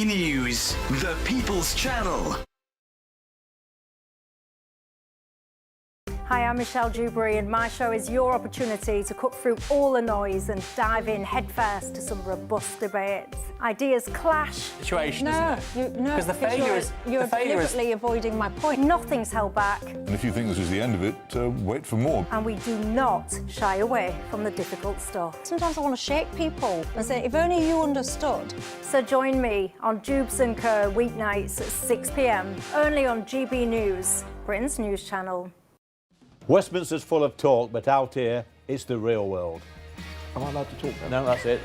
News, the People's Channel. Hi, I'm Michelle Giuffre, and my show is your opportunity to cut through all the noise and dive in headfirst to some robust debates. Ideas clash. Situation, isn't it? Because the failure is you're deliberately avoiding my point. Nothing's held back. And if you think this is the end of it, wait for more. And we do not shy away from the difficult stuff. Sometimes I want to shake people and say, if only you understood. So join me on Jubes & Co weeknights at 6 p.m, only on GB News, Britain's news channel. Westminster's full of talk, but out here, it's the real world. Am I allowed to talk now? No, that's it.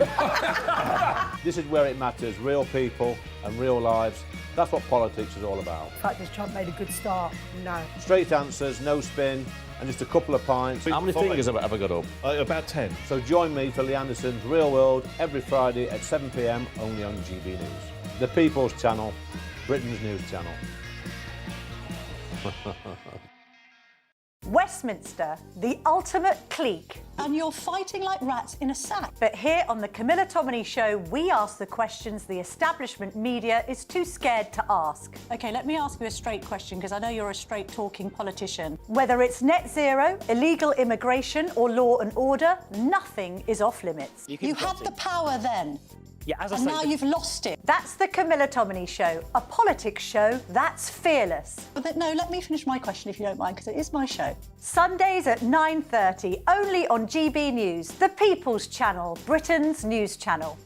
This is where it matters, real people and real lives. That's what politics is all about. In fact, has Trump made a good start? No. Straight answers, no spin, and just a couple of pints. How many fingers have I got up? About 10. So join me for Lee Anderson's Real World every Friday at 7 p.m, only on GB News. The People's Channel, Britain's news channel. Westminster, the ultimate clique. And you're fighting like rats in a sack. But here on the Camilla Tominey Show, we ask the questions the establishment media is too scared to ask. OK, let me ask you a straight question, because I know you're a straight-talking politician. Whether it's net zero, illegal immigration or law and order, nothing is off limits. You had the power then. Yeah, as I and say, now you've lost it. That's the Camilla Tominey Show, a politics show that's fearless. But no, let me finish my question if you don't mind, because it is my show. Sundays at 9:30, only on GB News, the People's Channel, Britain's news channel.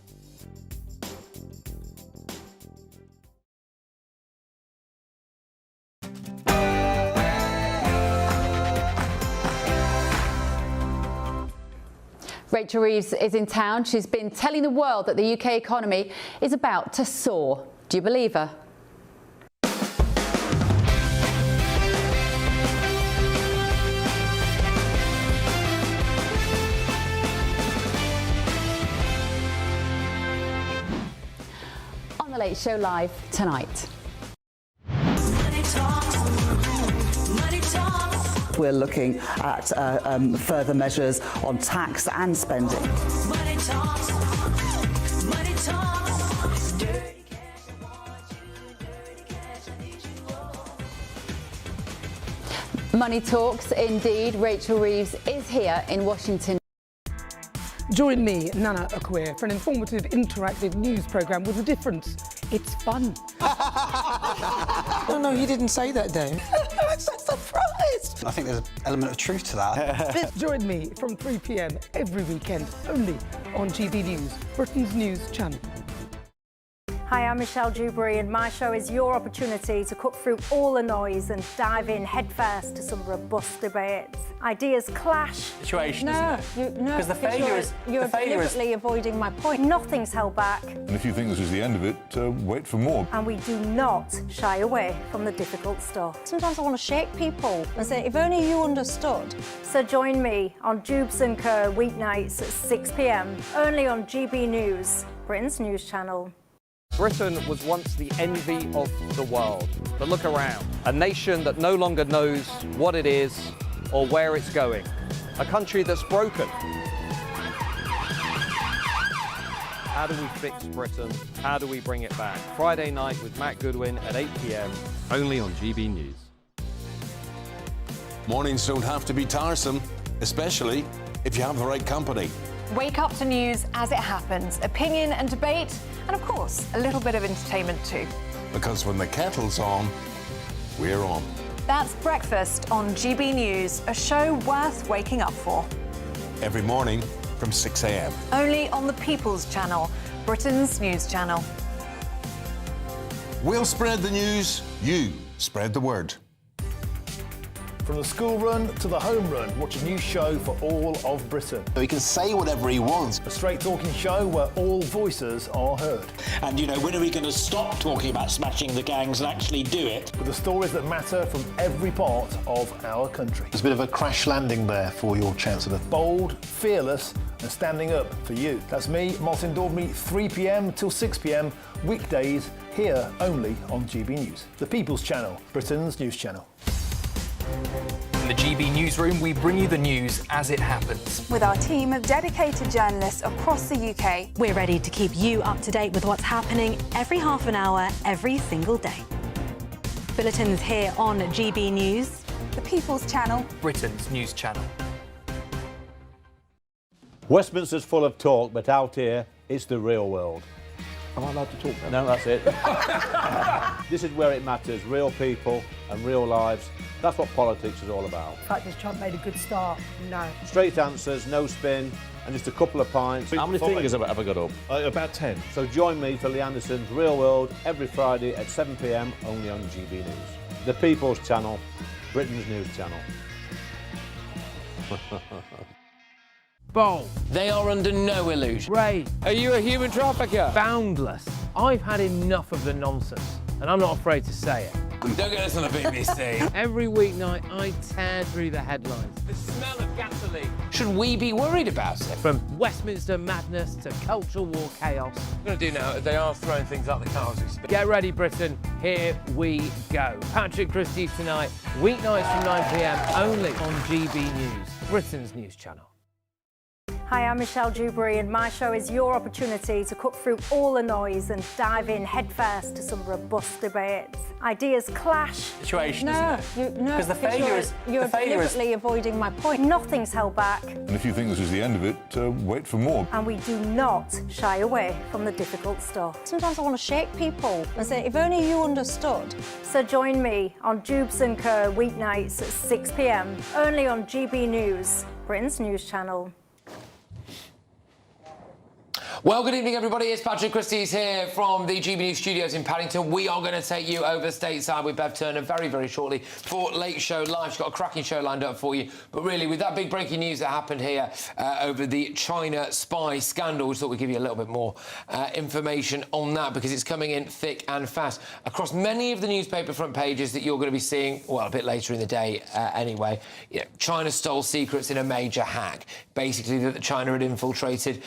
Rachel Reeves is in town. She's been telling the world that the UK economy is about to soar. Do you believe her? On The Late Show Live tonight. We're looking at further measures on tax and spending. Money talks, indeed. Rachel Reeves is here in Washington. Join me, Nana Akwe, for an informative, interactive news programme with a difference. It's fun. No, you didn't say that, Dave. I'm so surprised. I think there's an element of truth to that. Join me from 3 p.m. every weekend, only on GB News, Britain's news channel. Hi, I'm Michelle Giuffre, and my show is your opportunity to cut through all the noise and dive in headfirst to some robust debates. Ideas clash. Situation, isn't it? Because the failure is you're deliberately avoiding my point. Nothing's held back. And if you think this is the end of it, wait for more. And we do not shy away from the difficult stuff. Sometimes I want to shake people and say, if only you understood. So join me on Jubes & Co weeknights at 6 p.m, only on GB News, Britain's news channel. Britain was once the envy of the world, but look around. A nation that no longer knows what it is or where it's going. A country that's broken. How do we fix Britain? How do we bring it back? Friday night with Matt Goodwin at 8 p.m, only on GB News. Mornings don't have to be tiresome, especially if you have the right company. Wake up to news as it happens, opinion and debate, and of course, a little bit of entertainment too. Because when the kettle's on, we're on. That's Breakfast on GB News, a show worth waking up for. Every morning from 6 a.m. Only on the People's Channel, Britain's news channel. We'll spread the news, you spread the word. From the school run to the home run, watch a new show for all of Britain. So he can say whatever he wants. A straight-talking show where all voices are heard. And, you know, when are we going to stop talking about smashing the gangs and actually do it? With the stories that matter from every part of our country. There's a bit of a crash landing there for your Chancellor. Bold, fearless and standing up for you. That's me, Martin Daubney, 3 p.m. till 6 p.m, weekdays, here only on GB News. The People's Channel, Britain's news channel. From the GB newsroom, we bring you the news as it happens. With our team of dedicated journalists across the UK, we're ready to keep you up to date with what's happening every half an hour, every single day. Bulletins here on GB News, the People's Channel, Britain's news channel. Westminster's full of talk, but out here, it's the real world. Am I allowed to talk now? No, that's it. This is where it matters, real people and real lives. That's what politics is all about. In fact, has Trump made a good start? No. Straight answers, no spin, and just a couple of pints. How many fingers have I got up? About 10. So join me for Lee Anderson's Real World every Friday at 7 p.m. only on GB News. The People's Channel, Britain's news channel. Bold. They are under no illusion. Ray. Are you a human trafficker? Boundless. I've had enough of the nonsense, and I'm not afraid to say it. Don't get us on the BBC. Every weeknight, I tear through the headlines. The smell of gasoline. Should we be worried about it? From Westminster madness to cultural war chaos. What I'm going to do now is they are throwing things out the car as we speak. Get ready, Britain. Here we go. Patrick Christie's tonight, weeknights from 9 p.m. only on GB News, Britain's news channel. Hi, I'm Michelle Giuffre, and my show is your opportunity to cut through all the noise and dive in headfirst to some robust debates. Ideas clash. Situation, because the failure is you're deliberately avoiding my point. Nothing's held back. And if you think this is the end of it, wait for more. And we do not shy away from the difficult stuff. Sometimes I want to shake people and say, if only you understood. So join me on Giuffre & Co. weeknights at 6 p.m. only on GB News, Britain's news channel. Well, good evening, everybody. It's Patrick Christie's here from the GB News studios in Paddington. We are going to take you over stateside with Bev Turner very, very shortly for Late Show Live. She's got a cracking show lined up for you. But really, with that big breaking news that happened here over the China spy scandal, we thought we'd give you a little bit more information on that because it's coming in thick and fast. Across many of the newspaper front pages that you're going to be seeing, well, a bit later in the day anyway, you know, China stole secrets in a major hack. Basically, that China had infiltrated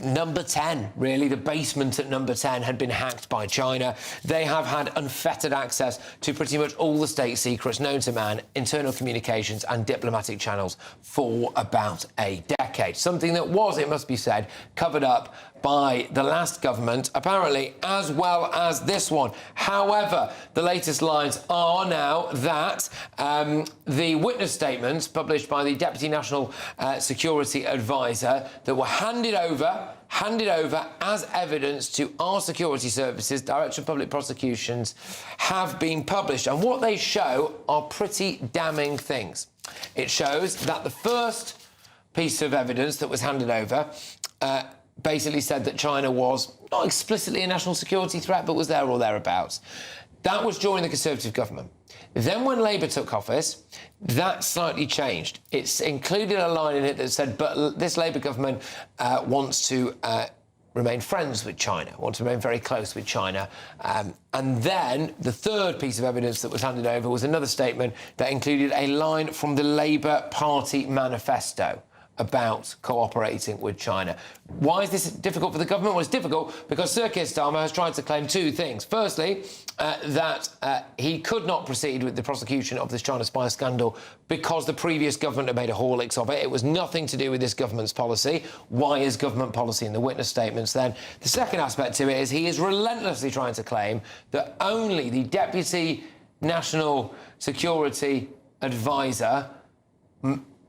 number 10, really. The basement at number 10 had been hacked by China. They have had unfettered access to pretty much all the state secrets known to man, internal communications and diplomatic channels for about a decade. Something that was, it must be said, covered up by the last government, apparently, as well as this one. However, the latest lines are now that the witness statements published by the Deputy National Security Advisor that were handed over as evidence to our security services, Director of Public Prosecutions, have been published. And what they show are pretty damning things. It shows that the first piece of evidence that was handed over basically said that China was not explicitly a national security threat, but was there or thereabouts. That was during the Conservative government. Then when Labour took office, that slightly changed. It's included a line in it that said, but this Labour government wants to remain friends with China, want to remain very close with China. And then the third piece of evidence that was handed over was another statement that included a line from the Labour Party manifesto about cooperating with China. Why is this difficult for the government? Well, it's difficult because Sir Keir Starmer has tried to claim two things. Firstly, that he could not proceed with the prosecution of this China spy scandal because the previous government had made a Horlicks of it. It was nothing to do with this government's policy. Why is government policy in the witness statements then? The second aspect to it is he is relentlessly trying to claim that only the Deputy National Security Advisor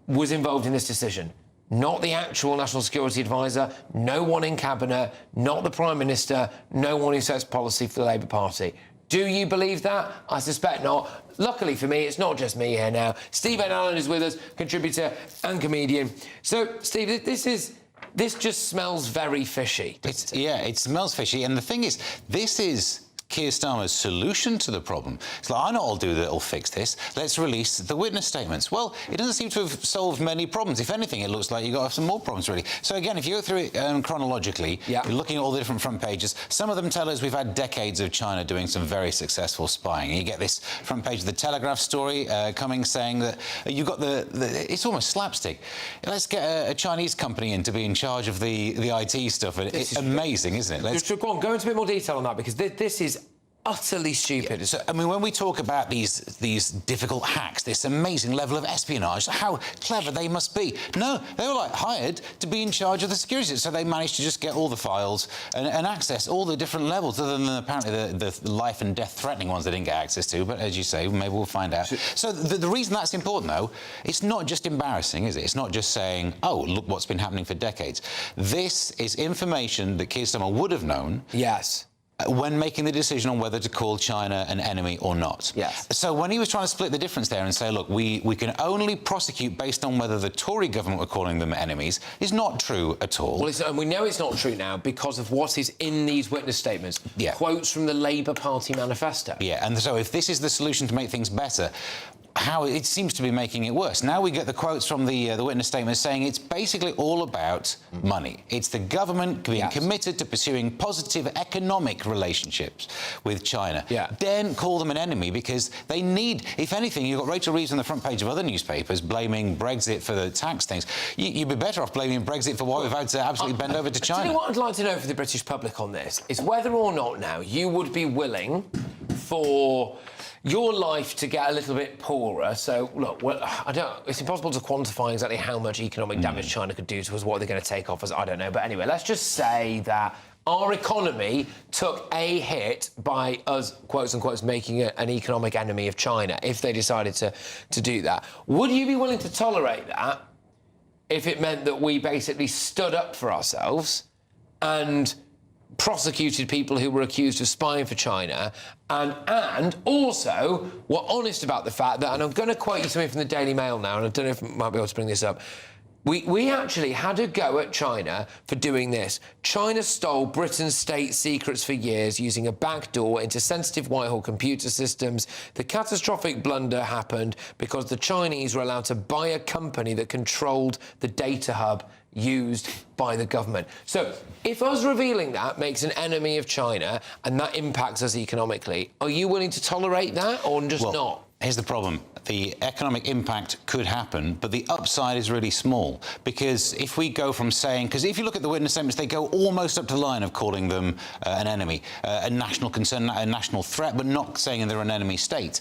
was involved in this decision. Not the actual National Security Advisor, no one in Cabinet, not the Prime Minister, no one who sets policy for the Labour Party. Do you believe that? I suspect not. Luckily for me, it's not just me here now. Steve Allen is with us, contributor and comedian. So, Steve, this just smells very fishy. It smells fishy. And the thing is, this is Keir Starmer's solution to the problem. It's like, I know what I'll do that'll fix this. Let's release the witness statements. Well, it doesn't seem to have solved many problems. If anything, it looks like you've got some more problems, really. So, again, if you go through it chronologically, you're looking at all the different front pages. Some of them tell us we've had decades of China doing some very successful spying. You get this front page of the Telegraph story coming saying that you've got it's almost slapstick. Let's get a Chinese company in to be in charge of the IT stuff. It's amazing, isn't it? Just go into a bit more detail on that, because this is utterly stupid. So, I mean, when we talk about these difficult hacks, this amazing level of espionage, how clever they must be. No, they were like hired to be in charge of the security, so they managed to just get all the files and access all the different levels, other than apparently the life and death threatening ones they didn't get access to. But as you say, maybe we'll find out. So the reason that's important, though, it's not just embarrassing, is it? It's not just saying, oh, look what's been happening for decades. This is information that Keir Starmer would have known. Yes. When making the decision on whether to call China an enemy or not. Yes. So when he was trying to split the difference there and say, look, we can only prosecute based on whether the Tory government were calling them enemies, is not true at all. Well, and we know it's not true now because of what is in these witness statements. Yeah. Quotes from the Labour Party manifesto. Yeah, and so if this is the solution to make things better, how it seems to be making it worse. Now we get the quotes from the witness statements saying it's basically all about money. It's the government being committed to pursuing positive economic relationships with China. Yeah. Then call them an enemy because they need, if anything, you've got Rachel Reeves on the front page of other newspapers blaming Brexit for the tax things. You'd be better off blaming Brexit for what we've had to absolutely bend over to China. Do you know what I'd like to know for the British public on this? Is whether or not now you would be willing for your life to get a little bit poorer. So, look, well, it's impossible to quantify exactly how much economic damage China could do to us. What are they going to take off us? I don't know. But anyway, let's just say that our economy took a hit by us, quotes unquote, making an economic enemy of China, if they decided to do that. Would you be willing to tolerate that if it meant that we basically stood up for ourselves and prosecuted people who were accused of spying for China and also were honest about the fact that, and I'm going to quote you something from the Daily Mail now, and I don't know if I might be able to bring this up, we actually had a go at China for doing this. China stole Britain's state secrets for years using a backdoor into sensitive Whitehall computer systems. The catastrophic blunder happened because the Chinese were allowed to buy a company that controlled the data hub used by the government. So if us revealing that makes an enemy of China and that impacts us economically, are you willing to tolerate that or just not? Here's the problem. The economic impact could happen, but the upside is really small. Because if we go from saying... Because if you look at the witness statements, they go almost up to the line of calling them an enemy, a national concern, a national threat, but not saying they're an enemy state.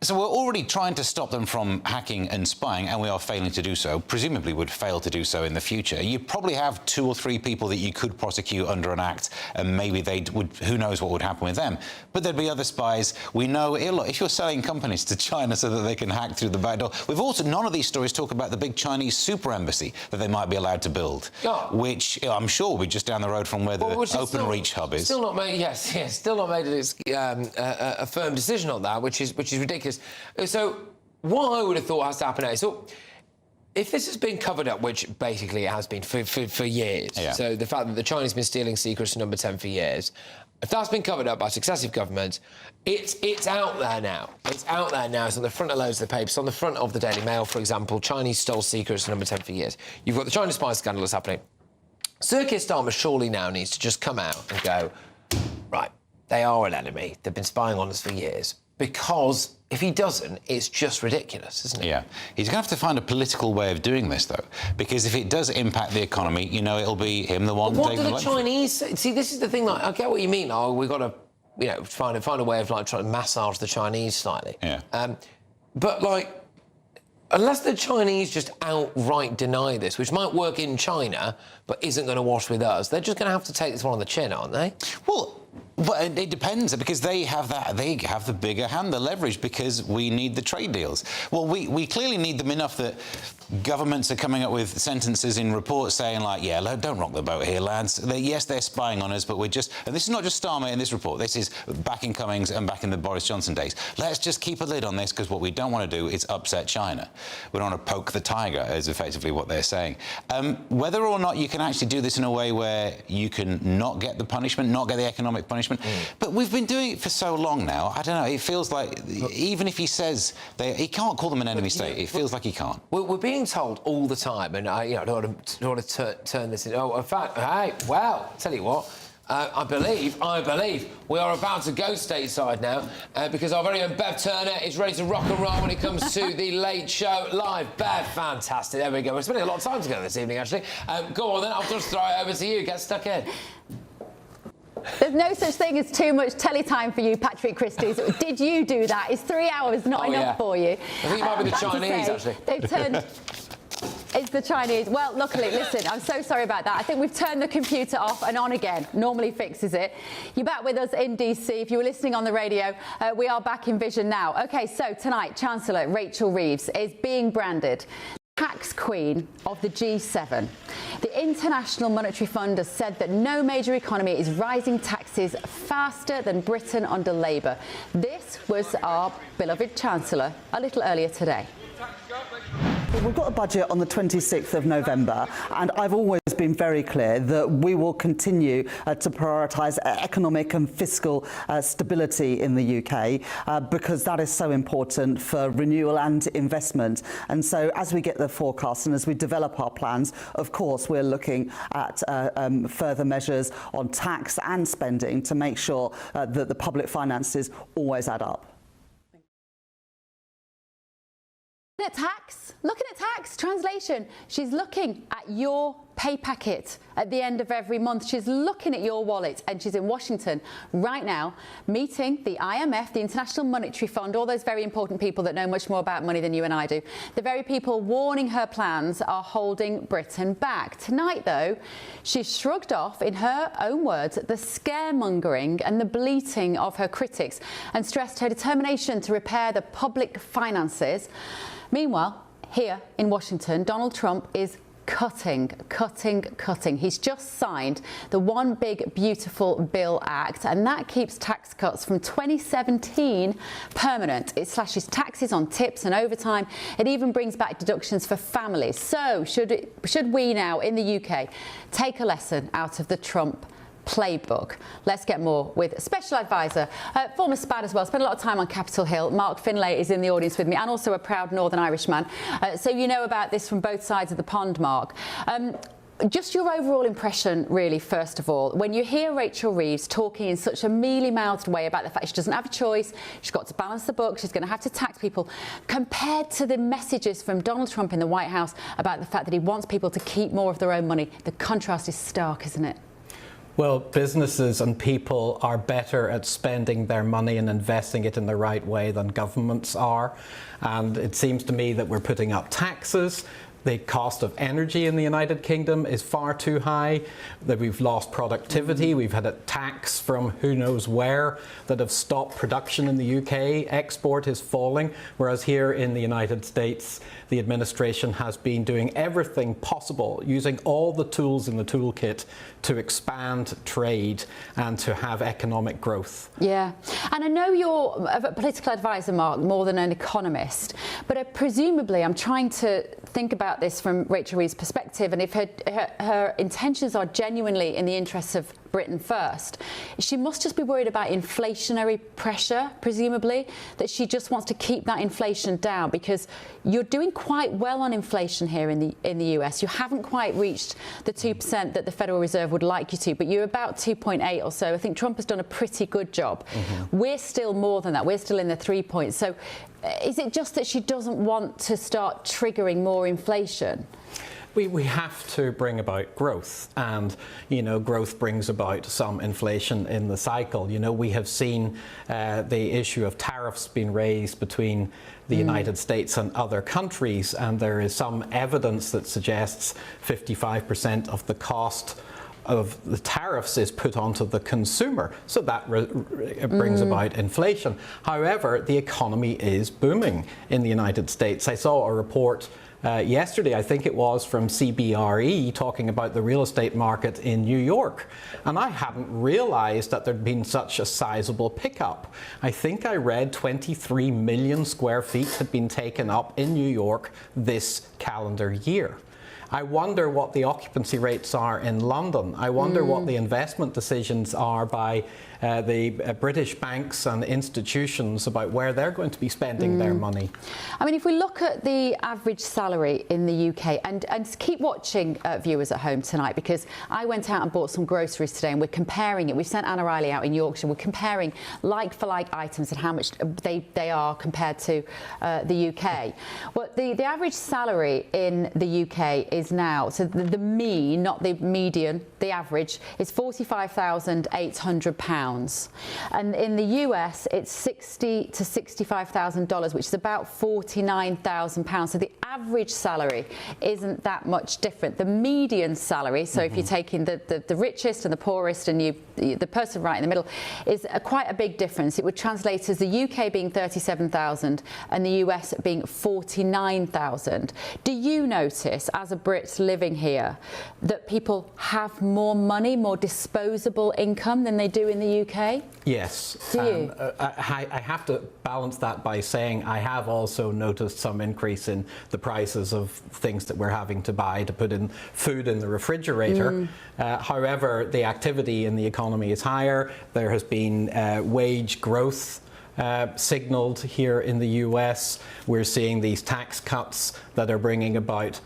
So we're already trying to stop them from hacking and spying, and we are failing to do so. Presumably would fail to do so in the future. You probably have 2 or 3 people that you could prosecute under an act, and maybe they would, who knows what would happen with them. But there'd be other spies. We know, look, if you're selling companies to China so that they can hack through the back door, we've also, none of these stories talk about the big Chinese super embassy that they might be allowed to build, which I'm sure will be just down the road from where the OpenReach hub is. Still not made, still not made a firm decision on that, which is ridiculous. So what I would have thought has to happen now is, so if this has been covered up, which basically it has been for years, so the fact that the Chinese have been stealing secrets to Number 10 for years, if that's been covered up by successive governments, it's out there now. It's out there now. It's on the front of loads of the papers. It's on the front of the Daily Mail, for example. Chinese stole secrets to Number 10 for years. You've got the China spy scandal that's happening. Sir Keir Starmer surely now needs to just come out and go, right, they are an enemy. They've been spying on us for years. Because if he doesn't, it's just ridiculous, isn't it? Yeah. He's going to have to find a political way of doing this, though, because if it does impact the economy, you know, it'll be him the one taking the What do the Chinese say? See, this is the thing, like, I get what you mean. Oh, we've got to, you know, find a way of, like, trying to massage the Chinese slightly. Yeah. But, like, unless the Chinese just outright deny this, which might work in China, but isn't going to wash with us, they're just going to have to take this one on the chin, aren't they? Well, but it depends, because they have the bigger hand, the leverage, because we need the trade deals. Well, we clearly need them enough that governments are coming up with sentences in reports saying, like, yeah, don't rock the boat here, lads. Yes, they're spying on us, but we're just... And this is not just Starmer in this report. This is back in Cummings and back in the Boris Johnson days. Let's just keep a lid on this, because what we don't want to do is upset China. We don't want to poke the tiger, is effectively what they're saying. Whether or not you can actually do this in a way where you can not get the punishment, not get the economic punishment, but we've been doing it for so long now. I don't know, it feels like even if he says he can't call them an enemy state, it feels like he can't. We're being told all the time, and I don't want to turn this into... Oh, in fact, hey, well, tell you what, I believe we are about to go stateside now because our very own Bev Turner is ready to rock and roll when it comes to the Late Show Live. Bev, fantastic. There we go. We're spending a lot of time together this evening, actually. Go on, then. I'll just throw it over to you. Get stuck in. There's no such thing as too much telly time for you, Patrick Christys. Did you do that? Is 3 hours not enough for you? I think it might be the Chinese, actually. They've turned... It's the Chinese. Well, luckily, listen, I'm so sorry about that. I think we've turned the computer off and on again. Normally fixes it. You're back with us in DC. If you were listening on the radio, we are back in vision now. OK, so tonight, Chancellor Rachel Reeves is being branded tax queen of the G7. The International Monetary Fund has said that no major economy is rising taxes faster than Britain under Labour. This was our beloved Chancellor a little earlier today. We've got a budget on the 26th of November, and I've always been very clear that we will continue to prioritise economic and fiscal stability in the UK because that is so important for renewal and investment. And so as we get the forecast and as we develop our plans, of course, we're looking at further measures on tax and spending to make sure that the public finances always add up. Looking at tax, translation. She's looking at your pay packet at the end of every month. She's looking at your wallet, and she's in Washington right now meeting the IMF, the International Monetary Fund, all those very important people that know much more about money than you and I do. The very people warning her plans are holding Britain back. Tonight, though, she's shrugged off, in her own words, the scaremongering and the bleating of her critics and stressed her determination to repair the public finances. Meanwhile, here in Washington, Donald Trump is cutting. He's just signed the One Big Beautiful Bill Act, and that keeps tax cuts from 2017 permanent. It slashes taxes on tips and overtime. It even brings back deductions for families. So should we now in the UK take a lesson out of the Trump playbook? Let's get more with Special Advisor, former SPAD as well, spent a lot of time on Capitol Hill. Mark Finlay is in the audience with me, and also a proud Northern Irish man. So you know about this from both sides of the pond, Mark. Just your overall impression, really, first of all, when you hear Rachel Reeves talking in such a mealy-mouthed way about the fact she doesn't have a choice, she's got to balance the book, she's going to have to tax people, compared to the messages from Donald Trump in the White House about the fact that he wants people to keep more of their own money, the contrast is stark, isn't it? Well, businesses and people are better at spending their money and investing it in the right way than governments are. And it seems to me that we're putting up taxes. The cost of energy in the United Kingdom is far too high, that we've lost productivity. We've had a tax from who knows where that have stopped production in the UK. Export is falling, whereas here in the United States, the administration has been doing everything possible, using all the tools in the toolkit to expand trade and to have economic growth. Yeah, and I know you're a political advisor, Mark, more than an economist, but presumably I'm trying to think about this from Rachel Reeves' perspective, and if her intentions are genuinely in the interests of Britain first, she must just be worried about inflationary pressure, presumably, that she just wants to keep that inflation down, because you're doing quite well on inflation here in the US. You haven't quite reached the 2% that the Federal Reserve would like you to, but you're about 2.8 or so. I think Trump has done a pretty good job. We're still more than that. We're still in the 3 points. So is it just that she doesn't want to start triggering more inflation? We have to bring about growth, and growth brings about some inflation in the cycle. We have seen the issue of tariffs being raised between the United States and other countries, and there is some evidence that suggests 55% of the cost of the tariffs is put onto the consumer, so that brings about inflation. However, the economy is booming in the United States. I saw a report yesterday, I think it was, from CBRE talking about the real estate market in New York, and I hadn't realized that there'd been such a sizable pickup. I think I read 23 million square feet had been taken up in New York this calendar year. I wonder what the occupancy rates are in London. I wonder what the investment decisions are by the British banks and institutions about where they're going to be spending their money. I mean, if we look at the average salary in the UK, and keep watching viewers at home tonight, because I went out and bought some groceries today, and we're comparing it. We've sent Anna Riley out in Yorkshire. We're comparing like-for-like items and how much they are compared to the UK. Well, the average salary in the UK is now, so the mean, not the median, the average, is £45,800. And in the US, it's $60,000 to $65,000, which is about £49,000. So the average salary isn't that much different. The median salary, so if you're taking the richest and the poorest and the person right in the middle, is quite a big difference. It would translate as the UK being 37,000 and the US being 49,000. Do you notice, as a Brit living here, that people have more money, more disposable income than they do in the UK? Yes. Do you? I have to balance that by saying I have also noticed some increase in the prices of things that we're having to buy to put in food in the refrigerator. However, the activity in the economy is higher. There has been wage growth signalled here in the US. We're seeing these tax cuts that are bringing about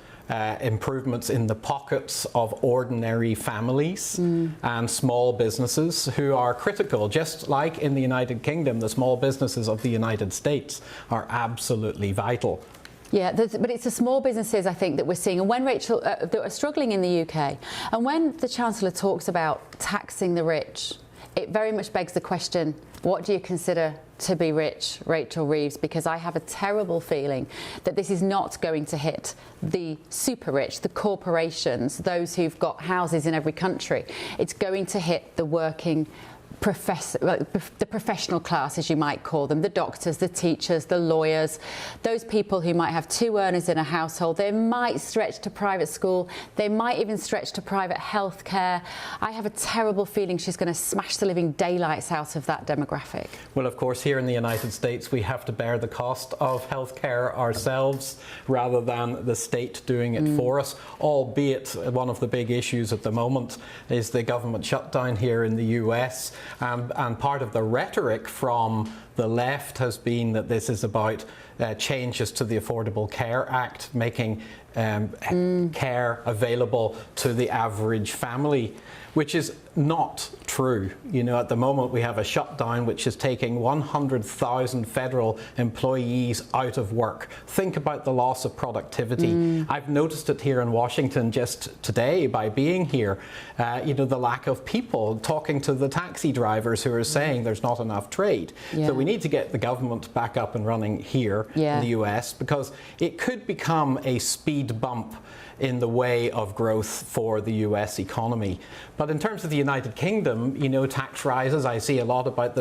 improvements in the pockets of ordinary families and small businesses who are critical. Just like in the United Kingdom, the small businesses of the United States are absolutely vital. Yeah, but it's the small businesses, I think, that we're seeing. And when Rachel, that are struggling in the UK, and when the Chancellor talks about taxing the rich, it very much begs the question, what do you consider to be rich, Rachel Reeves? Because I have a terrible feeling that this is not going to hit the super rich, the corporations, those who've got houses in every country. It's going to hit the working the professional class, as you might call them, the doctors, the teachers, the lawyers, those people who might have two earners in a household. They might stretch to private school. They might even stretch to private health care. I have a terrible feeling she's going to smash the living daylights out of that demographic. Well, of course, here in the United States, we have to bear the cost of healthcare ourselves rather than the state doing it for us, albeit one of the big issues at the moment is the government shutdown here in the US. And part of the rhetoric from the left has been that this is about changes to the Affordable Care Act, making care available to the average family, which is not true. You know, at the moment we have a shutdown which is taking 100,000 federal employees out of work. Think about the loss of productivity. I've noticed it here in Washington just today by being here. You know, the lack of people, talking to the taxi drivers who are saying there's not enough trade. So we need to get the government back up and running here in the US, because it could become a speed bump in the way of growth for the US economy. But in terms of the United Kingdom, you know, tax rises, I see a lot about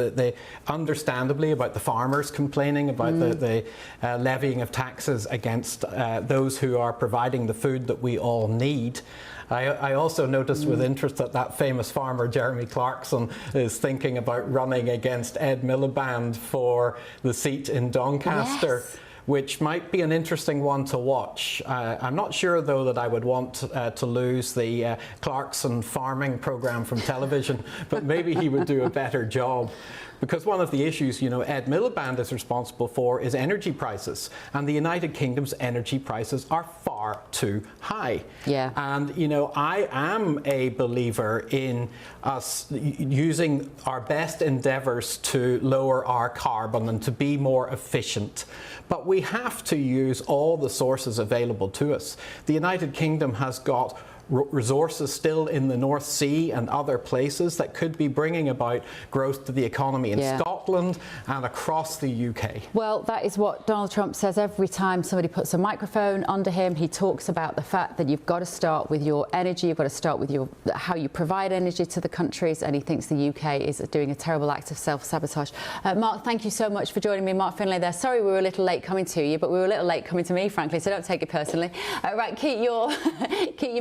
understandably, about the farmers complaining about the levying of taxes against those who are providing the food that we all need. I also noticed with interest that famous farmer Jeremy Clarkson is thinking about running against Ed Miliband for the seat in Doncaster. Which might be an interesting one to watch. I'm not sure, though, that I would want to lose the Clarkson farming programme from television, but maybe he would do a better job. Because one of the issues, you know, Ed Miliband is responsible for is energy prices. And the United Kingdom's energy prices are far too high. And, you know, I am a believer in us using our best endeavours to lower our carbon and to be more efficient. But we have to use all the sources available to us. The United Kingdom has got resources still in the North Sea and other places that could be bringing about growth to the economy in Scotland and across the UK. Well, that is what Donald Trump says every time somebody puts a microphone under him. He talks about the fact that you've got to start with your energy, you've got to start with how you provide energy to the countries, and he thinks the UK is doing a terrible act of self-sabotage. Mark, thank you so much for joining me. Mark Finlay there. Sorry we were a little late coming to you, but we were a little late coming to me, frankly, so don't take it personally. Right, keep your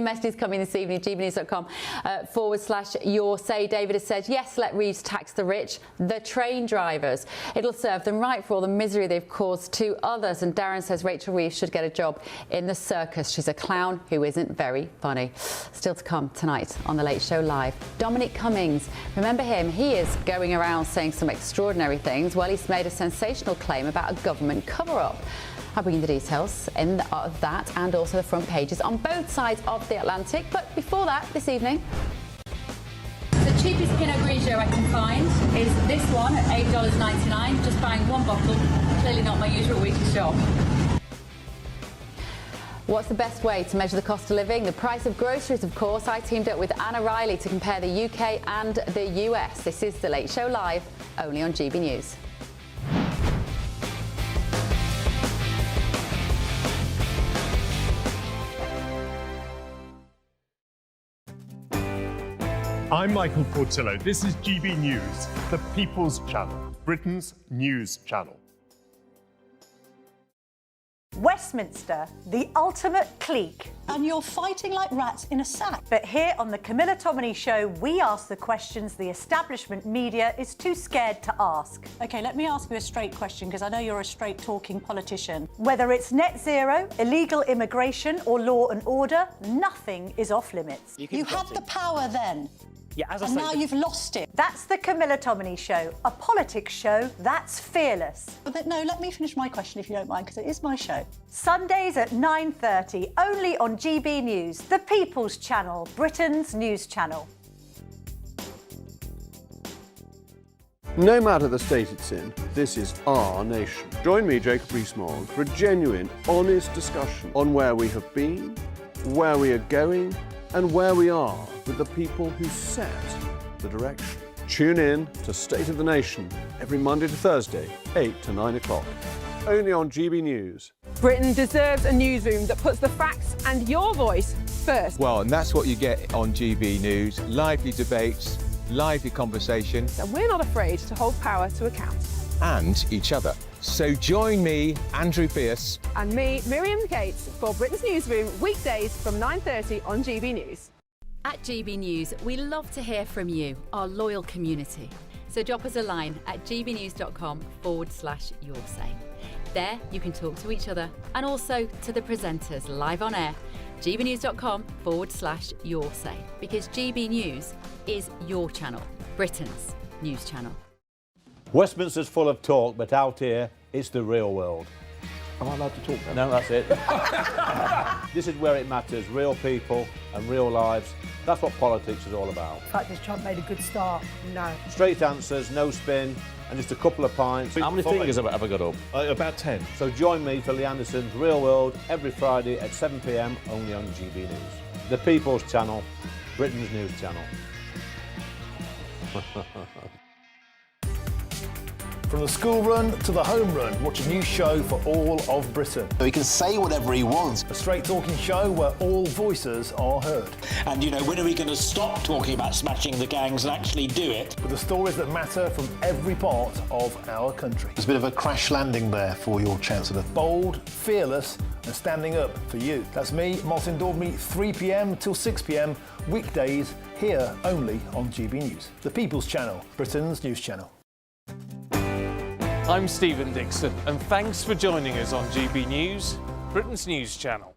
messages coming this evening, gbnews.com /your say. David has said, yes, let Reeves tax the rich, the train drivers. It'll serve them right for all the misery they've caused to others. And Darren says Rachel Reeves should get a job in the circus. She's a clown who isn't very funny. Still to come tonight on The Late Show Live. Dominic Cummings, remember him? He is going around saying some extraordinary things. Well, he's made a sensational claim about a government cover-up. I'll bring you the details of that and also the front pages on both sides of the Atlantic. But before that, this evening, the cheapest Pinot Grigio I can find is this one at $8.99. Just buying one bottle, clearly not my usual weekly shop. What's the best way to measure the cost of living? The price of groceries, of course. I teamed up with Anna Riley to compare the UK and the US. This is The Late Show Live, only on GB News. I'm Michael Portillo. This is GB News, the People's Channel, Britain's news channel. Westminster, the ultimate clique. And you're fighting like rats in a sack. But here on the Camilla Tominey Show, we ask the questions the establishment media is too scared to ask. OK, let me ask you a straight question, because I know you're a straight-talking politician. Whether it's net zero, illegal immigration or law and order, nothing is off limits. You had the power then. Yeah, as I And now you've lost it. That's the Camilla Tominey Show, a politics show that's fearless. But no, let me finish my question if you don't mind, because it is my show. Sundays at 9:30, only on GB News, the People's Channel, Britain's news channel. No matter the state it's in, this is our nation. Join me, Jacob Rees-Mogg, for a genuine, honest discussion on where we have been, where we are going, and where we are with the people who set the direction. Tune in to State of the Nation every Monday to Thursday, 8 to 9 o'clock. Only on GB News. Britain deserves a newsroom that puts the facts and your voice first. Well, and that's what you get on GB News. Lively debates, lively conversation. And we're not afraid to hold power to account. And each other. So join me, Andrew Pierce. And me, Miriam Gates, for Britain's Newsroom, weekdays from 9:30 on GB News. At GB News, we love to hear from you, our loyal community. So drop us a line at gbnews.com/yoursay. There you can talk to each other and also to the presenters live on air. gbnews.com/yoursay, because GB News is your channel, Britain's news channel. Westminster's full of talk, but out here, it's the real world. Am I allowed to talk now? No, that's it. This is where it matters, real people and real lives. That's what politics is all about. In fact, has Trump made a good start? No. Straight answers, no spin, and just a couple of pints. How many fingers have I got up? About 10. So join me for Lee Anderson's Real World every Friday at 7 p.m. only on GB News. The People's Channel, Britain's news channel. From the school run to the home run, watch a new show for all of Britain. He can say whatever he wants. A straight-talking show where all voices are heard. And, you know, when are we going to stop talking about smashing the gangs and actually do it? With the stories that matter from every part of our country. There's a bit of a crash landing there for your Chancellor. Bold, fearless and standing up for you. That's me, Martin Daubney, 3 p.m. till 6 p.m. weekdays, here only on GB News. The People's Channel, Britain's news channel. I'm Stephen Dixon, and thanks for joining us on GB News, Britain's news channel.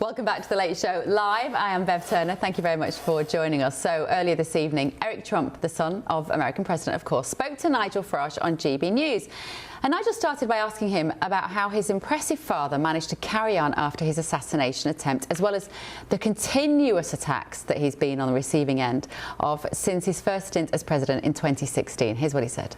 Welcome back to The Late Show Live. I am Bev Turner. Thank you very much for joining us. So earlier this evening, Eric Trump, the son of American President, of course, spoke to Nigel Farage on GB News. And Nigel started by asking him about how his impressive father managed to carry on after his assassination attempt, as well as the continuous attacks that he's been on the receiving end of since his first stint as president in 2016. Here's what he said.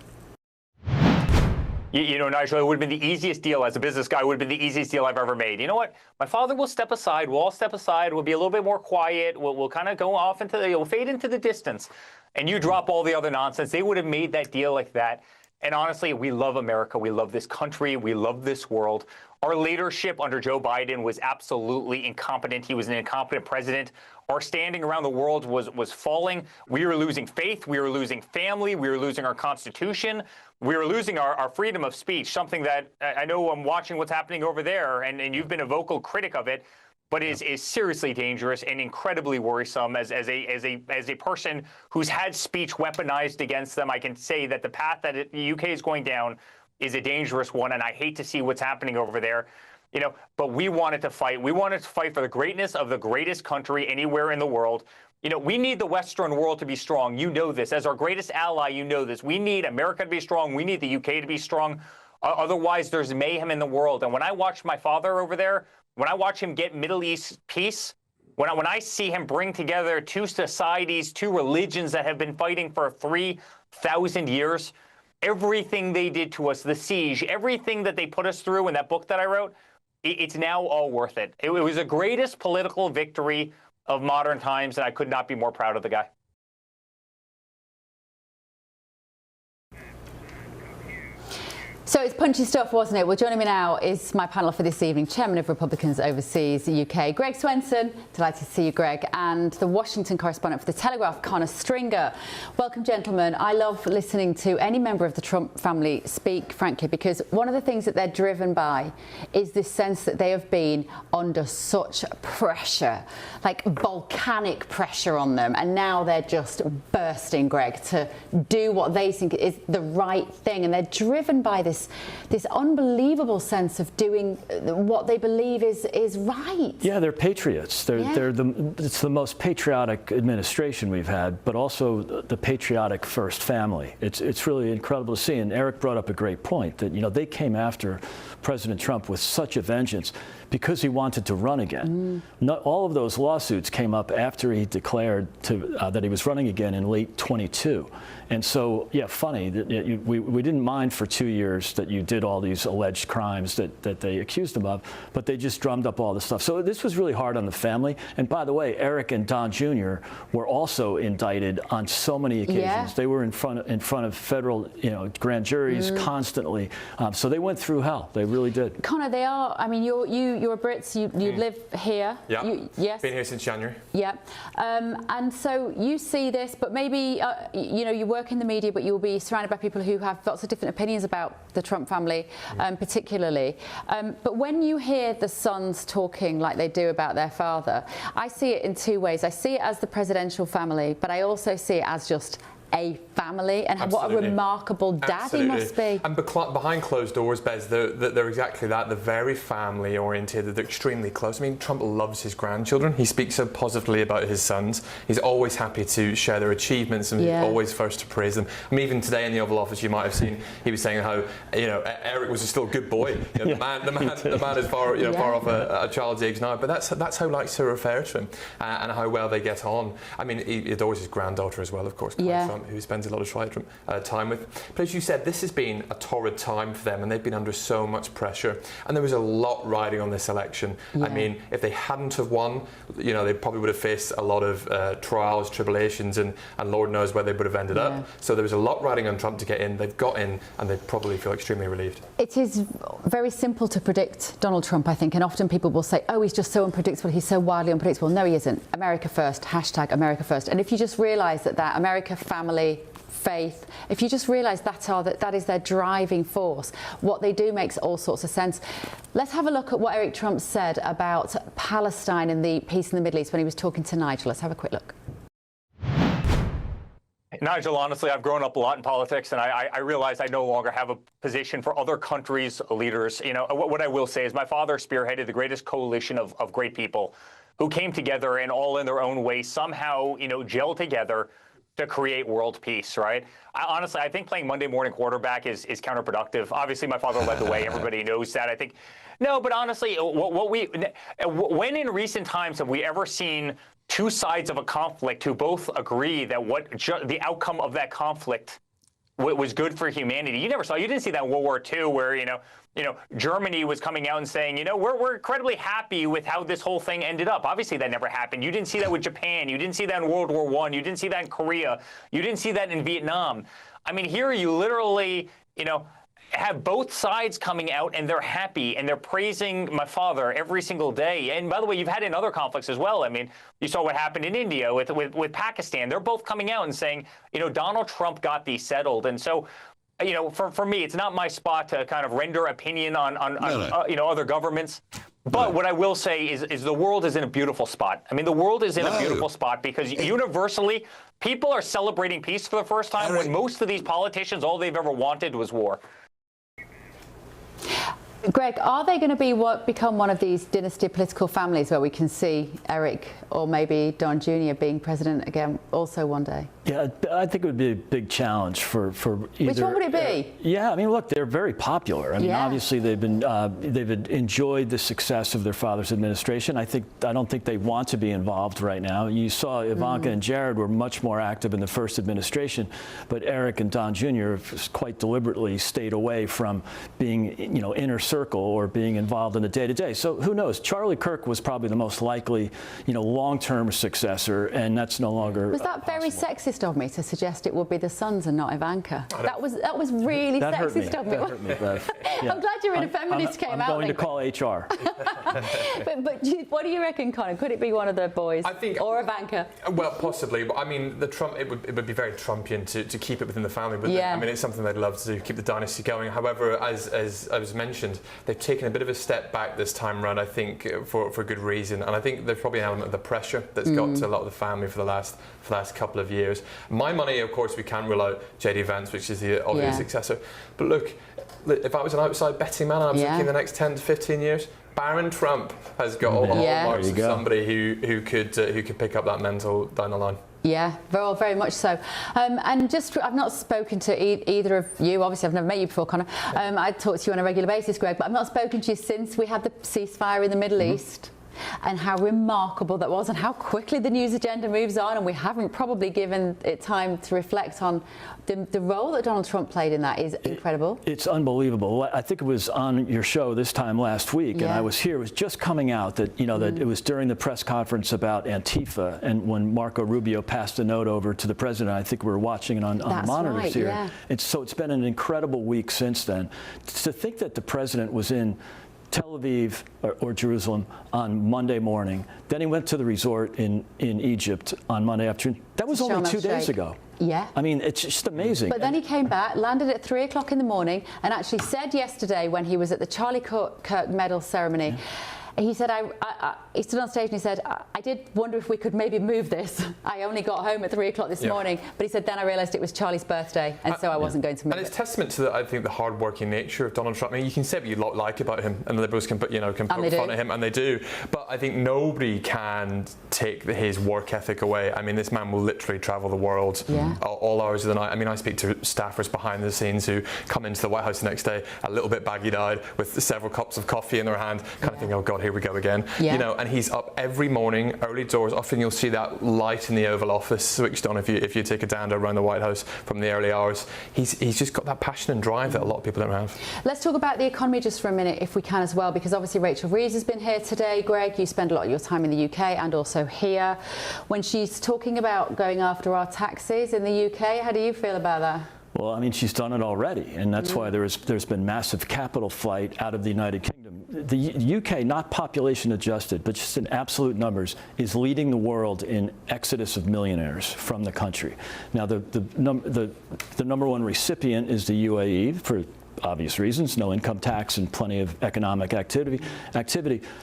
You know, Nigel, it would have been the easiest deal as a business guy. It would have been the easiest deal I've ever made. You know what? My father will step aside. We'll all step aside. We'll be a little bit more quiet. We'll kind of go off into we'll fade into the distance. And you drop all the other nonsense. They would have made that deal like that. And honestly, we love America. We love this country. We love this world. Our leadership under Joe Biden was absolutely incompetent. He was an incompetent president. Our standing around the world was falling. We were losing faith. We were losing family. We were losing our Constitution. We were losing our freedom of speech, something that I know I'm watching what's happening over there, and you've been a vocal critic of it, but is seriously dangerous and incredibly worrisome. As a person who's had speech weaponized against them, I can say that the path that the UK is going down is a dangerous one, and I hate to see what's happening over there. You know, but we wanted to fight. We wanted to fight for the greatness of the greatest country anywhere in the world. You know, we need the Western world to be strong. You know this. As our greatest ally, you know this. We need America to be strong. We need the UK to be strong. Otherwise, there's mayhem in the world. And when I watch my father over there, when I watch him get Middle East peace, when I see him bring together two societies, two religions that have been fighting for 3 1,000 years, everything they did to us, the siege, everything that they put us through in that book that I wrote, it's now all worth it. It was the greatest political victory of modern times, and I could not be more proud of the guy. So it's punchy stuff, wasn't it? Well, joining me now is my panel for this evening, Chairman of Republicans Overseas UK, Greg Swenson. Delighted to see you, Greg. And the Washington correspondent for The Telegraph, Connor Stringer. Welcome, gentlemen. I love listening to any member of the Trump family speak, frankly, because one of the things that they're driven by is this sense that they have been under such pressure, like volcanic pressure on them. And now they're just bursting, Greg, to do what they think is the right thing. And they're driven by this unbelievable sense of doing what they believe is right. Yeah, they're patriots. It's the most patriotic administration we've had, but also the patriotic first family. It's really incredible to see. And Eric brought up a great point that, you know, they came after President Trump with such a vengeance because he wanted to run again. Not all of those lawsuits came up after he declared that he was running again in late 22. And so, yeah, funny that we didn't mind for 2 years that you did all these alleged crimes that they accused him of, but they just drummed up all the stuff. So this was really hard on the family. And by the way, Eric and Don Jr. were also indicted on so many occasions. Yeah. They were in front of federal, grand juries constantly. So they went through hell. They really did. Connor, they are. I mean, you're a Brit. You live here. Yeah. Yes. Been here since January. Yeah. And so you see this, but maybe you work in the media, but you'll be surrounded by people who have lots of different opinions about the Trump family, particularly. But when you hear the sons talking like they do about their father, I see it in two ways. I see it as the presidential family, but I also see it as just a family, and Absolutely. what a remarkable dad he must be. And behind closed doors, Bez, they're exactly that. They're very family oriented. They're extremely close. I mean, Trump loves his grandchildren. He speaks so positively about his sons. He's always happy to share their achievements and he's always first to praise them. I mean, even today in the Oval Office, you might have seen he was saying how Eric was still a good boy. The man is far off a child's age now. But that's how he likes to refer to him and how well they get on. I mean, he adores his granddaughter as well, of course. Trump, who spends a lot of time with. But as you said, this has been a torrid time for them and they've been under so much pressure. And there was a lot riding on this election. Yeah. I mean, if they hadn't have won, they probably would have faced a lot of trials, tribulations, and Lord knows where they would have ended up. So there was a lot riding on Trump to get in. They've got in and they probably feel extremely relieved. It is very simple to predict Donald Trump, I think, and often people will say, oh, he's just so unpredictable, he's so wildly unpredictable. No, he isn't. America first, # America first. And if you just realise that America family, faith, if you just realise that is their driving force, what they do makes all sorts of sense. Let's have a look at what Eric Trump said about Palestine and the peace in the Middle East when he was talking to Nigel. Let's have a quick look. Nigel, honestly, I've grown up a lot in politics, and I realize I no longer have a position for other countries' leaders. What I will say is my father spearheaded the greatest coalition of great people who came together and all in their own way somehow, gel together to create world peace, right? Honestly, I think playing Monday morning quarterback is counterproductive. Obviously, my father led the way. Everybody knows that. I think, no, but honestly, when in recent times have we ever seen two sides of a conflict who both agree that the outcome of that conflict was good for humanity? You didn't see that in World War II where, Germany was coming out and saying, we're incredibly happy with how this whole thing ended up. Obviously, that never happened. You didn't see that with Japan. You didn't see that in World War I. You didn't see that in Korea. You didn't see that in Vietnam. I mean, here you literally, have both sides coming out and they're happy and they're praising my father every single day. And by the way, you've had in other conflicts as well. I mean, you saw what happened in India with Pakistan. They're both coming out and saying, Donald Trump got these settled. And so, for me, it's not my spot to kind of render opinion on other governments. But what I will say is the world is in a beautiful spot. I mean, the world is in a beautiful spot because universally, people are celebrating peace for the first time when most of these politicians, all they've ever wanted was war. Greg, are they going to become one of these dynasty political families where we can see Eric or maybe Don Jr. being president again also one day? Yeah, I think it would be a big challenge for either. Which one would it be? Yeah, I mean, look, they're very popular. I mean, obviously they've enjoyed the success of their father's administration. I don't think they want to be involved right now. You saw Ivanka and Jared were much more active in the first administration, but Eric and Don Jr. have quite deliberately stayed away from being, inner circle or being involved in the day-to-day. So who knows? Charlie Kirk was probably the most likely, long-term successcur, and that's no longer. Was that very sexist of me to suggest it would be the sons and not Ivanka? That was really sexist of me. That hurt me, Bev. Yeah. I'm glad you're in a feminist came out. I'm going to call HR. but what do you reckon, Conor? Could it be one of the boys? I think, or Ivanka? Well, possibly. But I mean, it would be very Trumpian to keep it within the family. But I mean, it's something they'd love to do, keep the dynasty going. However, as I was mentioned, they've taken a bit of a step back this time round, I think, for good reason. And I think there's probably an element of the pressure that's got to a lot of the family for the last couple of years. My money, of course, we can rule out JD Vance, which is the obvious successor. But look, if I was an outside betting man, I'm thinking the next 10 to 15 years, Baron Trump has got all the hallmarks of somebody who could pick up that mantle down the line. Yeah, very much so. And just, I've not spoken to either of you. Obviously, I've never met you before, Conor. I talk to you on a regular basis, Greg, but I've not spoken to you since we had the ceasefire in the Middle East. And how remarkable that was, and how quickly the news agenda moves on, and we haven't probably given it time to reflect on the role that Donald Trump played in that is incredible. It's unbelievable. I think it was on your show this time last week, and I was here. It was just coming out that that it was during the press conference about Antifa, and when Marco Rubio passed the note over to the president. I think we were watching it on the monitors here. Yeah. And so it's been an incredible week since then. To think that the president was in Tel Aviv or Jerusalem on Monday morning. Then he went to the resort in Egypt on Monday afternoon. That was only 2 days ago. Yeah. I mean, it's just amazing. But then he came back, landed at 3 o'clock in the morning, and actually said yesterday when he was at the Charlie Kirk Medal ceremony, he said, he stood on stage and he said, I did wonder if we could maybe move this. I only got home at 3 o'clock this morning. But he said, then I realised it was Charlie's birthday, and so I wasn't going to move it. And it's testament to, I think, the hard-working nature of Donald Trump. I mean, you can say what you like about him, and the Liberals can poke fun at him, and they do. But I think nobody can take his work ethic away. I mean, this man will literally travel the world all hours of the night. I mean, I speak to staffers behind the scenes who come into the White House the next day a little bit baggy-eyed with several cups of coffee in their hand, kind of thinking, oh God, here we go again. And he's up every morning, early doors. Often you'll see that light in the Oval Office switched on if you take a dander around the White House from the early hours. He's just got that passion and drive that a lot of people don't have. Let's talk about the economy just for a minute, if we can as well, because obviously Rachel Reeves has been here today. Greg, you spend a lot of your time in the UK and also here. When she's talking about going after our taxes in the UK, how do you feel about that? Well, I mean, she's done it already, and that's why there's been massive capital flight out of the United Kingdom. The UK, not population adjusted, but just in absolute numbers, is leading the world in exodus of millionaires from the country. Now, the number one recipient is the UAE for obvious reasons, no income tax and plenty of economic activity.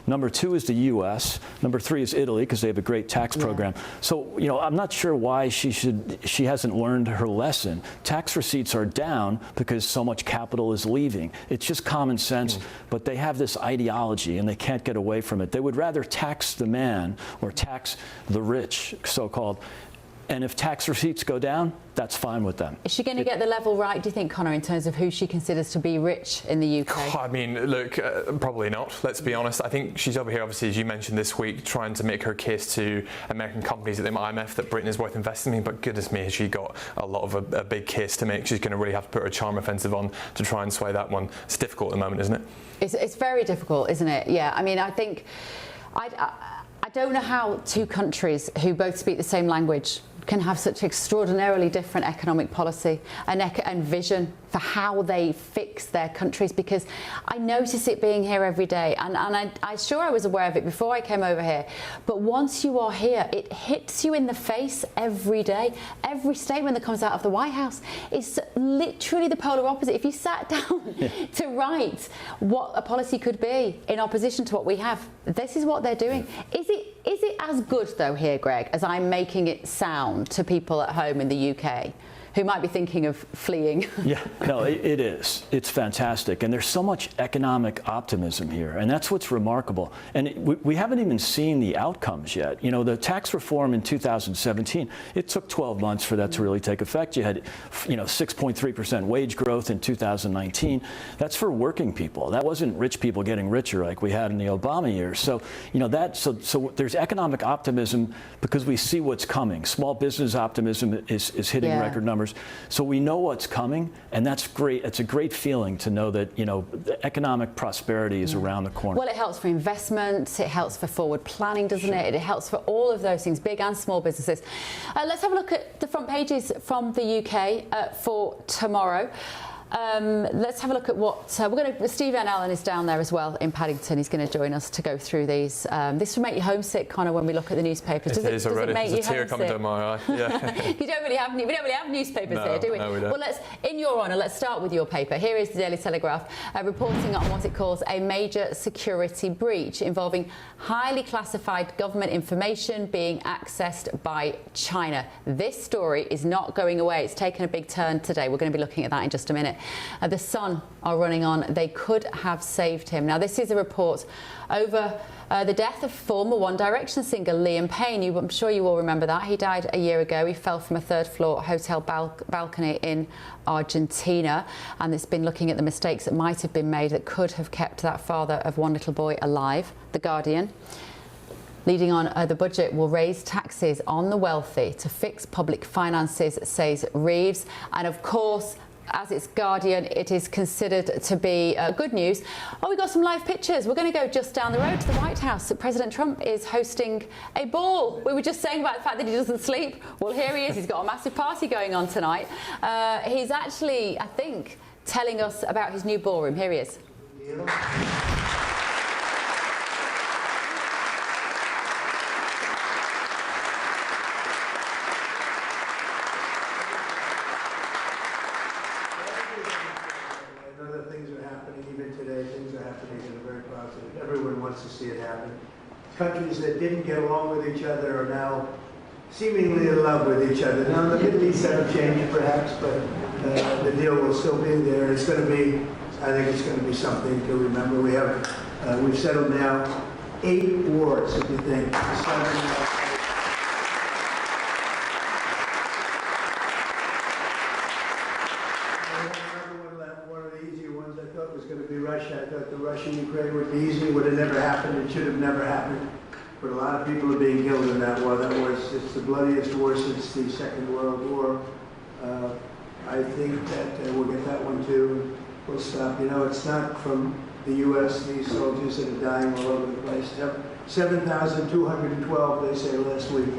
Number two is the U.S. Number three is Italy, because they have a great tax program. So, I'm not sure why she hasn't learned her lesson. Tax receipts are down because so much capital is leaving. It's just common sense, but they have this ideology and they can't get away from it. They would rather tax the man or tax the rich, so-called. And if tax receipts go down, that's fine with them. Is she going to get the level right, do you think, Conor, in terms of who she considers to be rich in the UK? I mean, look, probably not, let's be honest. I think she's over here, obviously, as you mentioned this week, trying to make her case to American companies at the IMF that Britain is worth investing in. But goodness me, has she got a lot of a big case to make. She's going to really have to put her charm offensive on to try and sway that one. It's difficult at the moment, isn't it? It's very difficult, isn't it? Yeah, I mean, I think... I don't know how two countries who both speak the same language can have such extraordinarily different economic policy and vision for how they fix their countries, because I notice it being here every day, and I'm sure I was aware of it before I came over here, but once you are here, it hits you in the face every day. Every statement that comes out of the White House is literally the polar opposite. If you sat down to write what a policy could be in opposition to what we have, this is what they're doing. Is it as good, though, here, Greg, as I'm making it sound to people at home in the UK? who might be thinking of fleeing. Yeah, no, it is. It's fantastic. And there's so much economic optimism here. And that's what's remarkable. And we haven't even seen the outcomes yet. You know, the tax reform in 2017, it took 12 months for that to really take effect. You had, 6.3% wage growth in 2019. That's for working people. That wasn't rich people getting richer like we had in the Obama years. So, so there's economic optimism because we see what's coming. Small business optimism is hitting record numbers. So we know what's coming, and that's great. It's a great feeling to know that, the economic prosperity is around the corner. Well, it helps for investment, it helps for forward planning, doesn't it? It helps for all of those things, big and small businesses. Let's have a look at the front pages from the UK for tomorrow. Let's have a look at what Steve Allen is down there as well in Paddington. He's going to join us to go through these. This will make you homesick, Connor, when we look at the newspapers. It is already. There's a tear coming down my eye. Yeah. We don't really have newspapers here, do we? No, we don't. Well, in your honour, let's start with your paper. Here is the Daily Telegraph reporting on what it calls a major security breach involving highly classified government information being accessed by China. This story is not going away. It's taken a big turn today. We're going to be looking at that in just a minute. The Sun are running on, they could have saved him. Now, this is a report over the death of former One Direction singer Liam Payne. I'm sure you all remember that. He died a year ago. He fell from a third-floor hotel balcony in Argentina. And it's been looking at the mistakes that might have been made that could have kept that father of one little boy alive. The Guardian. Leading on, the budget will raise taxes on the wealthy to fix public finances, says Reeves. And of course, as its Guardian, it is considered to be good news. Oh, we've got some live pictures. We're going to go just down the road to the White House. President Trump is hosting a ball. We were just saying about the fact that he doesn't sleep. Well, here he is. He's got a massive party going on tonight. He's actually, I think, telling us about his new ballroom. Here he is. Everyone wants to see it happen. Countries that didn't get along with each other are now seemingly in love with each other. Now, the Middle East have changed, perhaps, but the deal will still be there. It's going to be, I think it's going to be something to remember. We've settled now 8 wars, if you think. Russia. I thought the Russia-Ukraine would be easy. It would have never happened. It should have never happened. But a lot of people are being killed in that war. It's the bloodiest war since the Second World War. I think that we'll get that one too. We'll stop. It's not from the U.S. These soldiers that are dying all over the place. 7,212, they say, last week.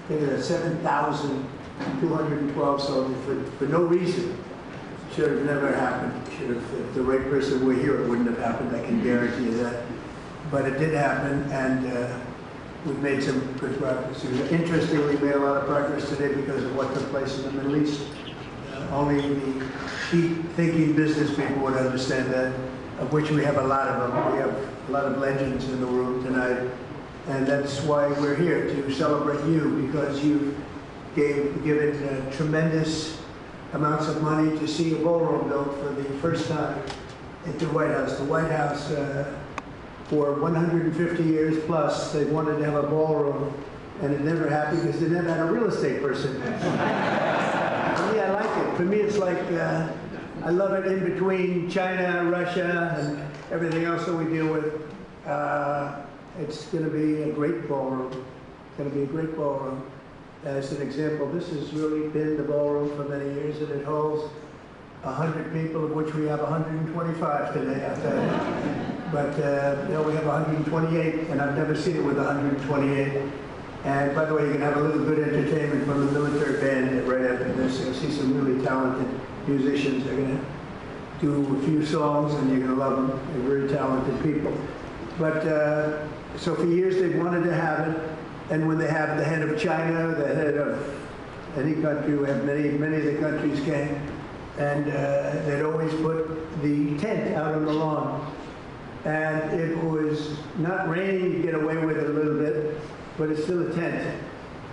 Think of that, 7,212 soldiers for no reason. Should have never happened. If the right person were here, it wouldn't have happened. I can guarantee you that. But it did happen, and we've made some good progress. Interestingly, we made a lot of progress today because of what took place in the Middle East. Only the thinking business people would understand that, of which we have a lot of them. We have a lot of legends in the room tonight, and that's why we're here, to celebrate you, because you've given tremendous amounts of money to see a ballroom built for the first time at the White House. The White House, for 150 years plus, they wanted to have a ballroom, and it never happened because they never had a real estate person. For me, I like it. For me, it's like, I love it in between China, Russia, and everything else that we deal with. It's going to be a great ballroom. It's going to be a great ballroom. As an example, this has really been the ballroom for many years, and it holds 100 people, of which we have 125 today. But we have 128, and I've never seen it with 128. And by the way, you can have a little good entertainment from the military band right after this. You'll see some really talented musicians. They're going to do a few songs, and you're going to love them. They're very talented people. But so for years they've wanted to have it. And when they have the head of China, the head of any country, we have many of the countries came, and they'd always put the tent out on the lawn. And it was not raining, you get away with it a little bit, but it's still a tent.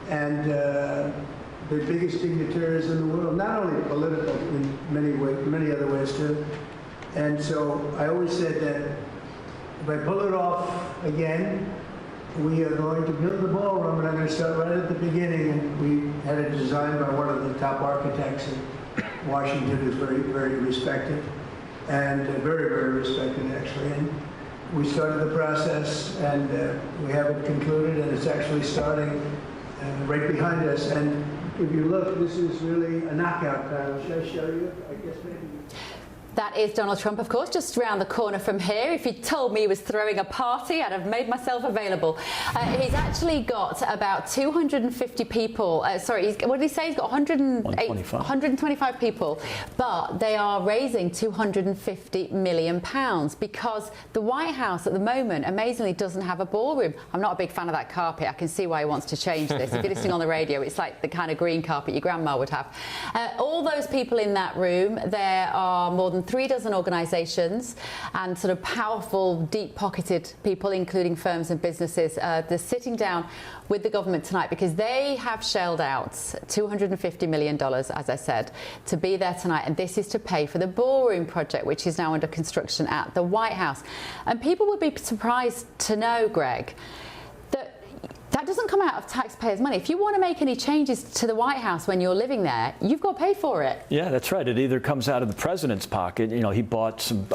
And the biggest dignitaries in the world, not only political, in many other ways too. And so I always said that if I pull it off again, we are going to build the ballroom, and I'm going to start right at the beginning. And we had it designed by one of the top architects in Washington, who's very, very respected, and very, very respected actually. And we started the process, and we have it concluded, and it's actually starting right behind us. And if you look, this is really a knockout panel. Should I show you? I guess maybe. That is Donald Trump, of course, just round the corner from here. If he'd told me he was throwing a party, I'd have made myself available. He's actually got about 250 people. What did he say? He's got 125 people, but they are raising £250 million because the White House at the moment, amazingly, doesn't have a ballroom. I'm not a big fan of that carpet. I can see why he wants to change this. If you're listening on the radio, it's like the kind of green carpet your grandma would have. All those people in that room, there are more than 3 dozen organisations and sort of powerful, deep-pocketed people, including firms and businesses. They're sitting down with the government tonight because they have shelled out $250 million, as I said, to be there tonight. And this is to pay for the ballroom project, which is now under construction at the White House. And people would be surprised to know, Greg, that doesn't come out of taxpayers' money. If you want to make any changes to the White House when you're living there, you've got to pay for it. Yeah, that's right. It either comes out of the president's pocket. You know, he bought some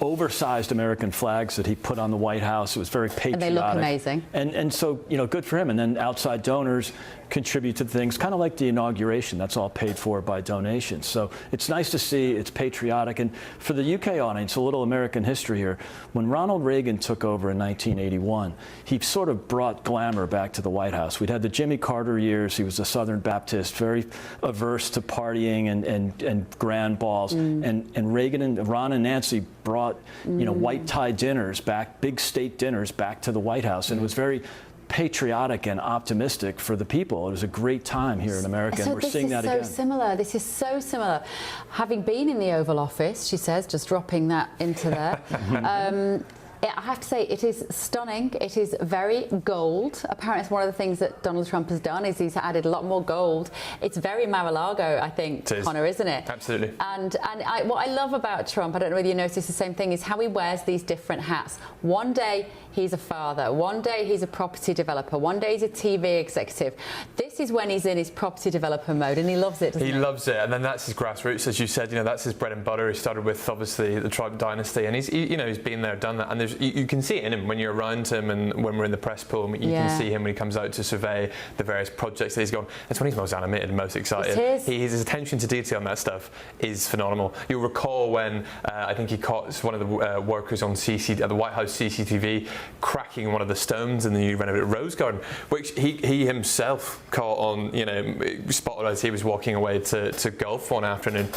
oversized American flags that he put on the White House. It was very patriotic. And they look amazing. And so, you know, good for him. And then outside donors contribute to things, kind of like the inauguration. That's all paid for by donations. So it's nice to see. It's patriotic. And for the UK audience, a little American history here. When Ronald Reagan took over in 1981, he sort of brought glamour back to the White House. We'd had the Jimmy Carter years. He was a Southern Baptist, very averse to partying and grand balls. And Reagan and Ron and Nancy brought, you know, white tie dinners back, big state dinners back to the White House. And it was very patriotic and optimistic for the people. It was a great time here in America, and we're seeing that again. This is so similar. Having been in the Oval Office, she says, just dropping that into there. I have to say, it is stunning. It is very gold. Apparently, it's one of the things that Donald Trump has done is he's added a lot more gold. It's very Mar-a-Lago, I think, Connor, isn't it? Absolutely. And what I love about Trump, I don't know whether you notice the same thing, is how he wears these different hats. One day, he's a father. One day, he's a property developer. One day, he's a TV executive. This is when he's in his property developer mode, and he loves it, doesn't he? He loves it, and then that's his grassroots, as you said. You know, that's his bread and butter. He started with, obviously, the Trump dynasty, and he's been there, done that, and you can see it in him when you're around him, and when we're in the press pool, you can see him when he comes out to survey the various projects that he's gone. That's when he's most animated and most excited. His attention to detail on that stuff is phenomenal. You'll recall when I think he caught one of the workers on the White House CCTV cracking one of the stones in the new renovated Rose Garden, which he himself caught on, you know, spotted as he was walking away to golf one afternoon,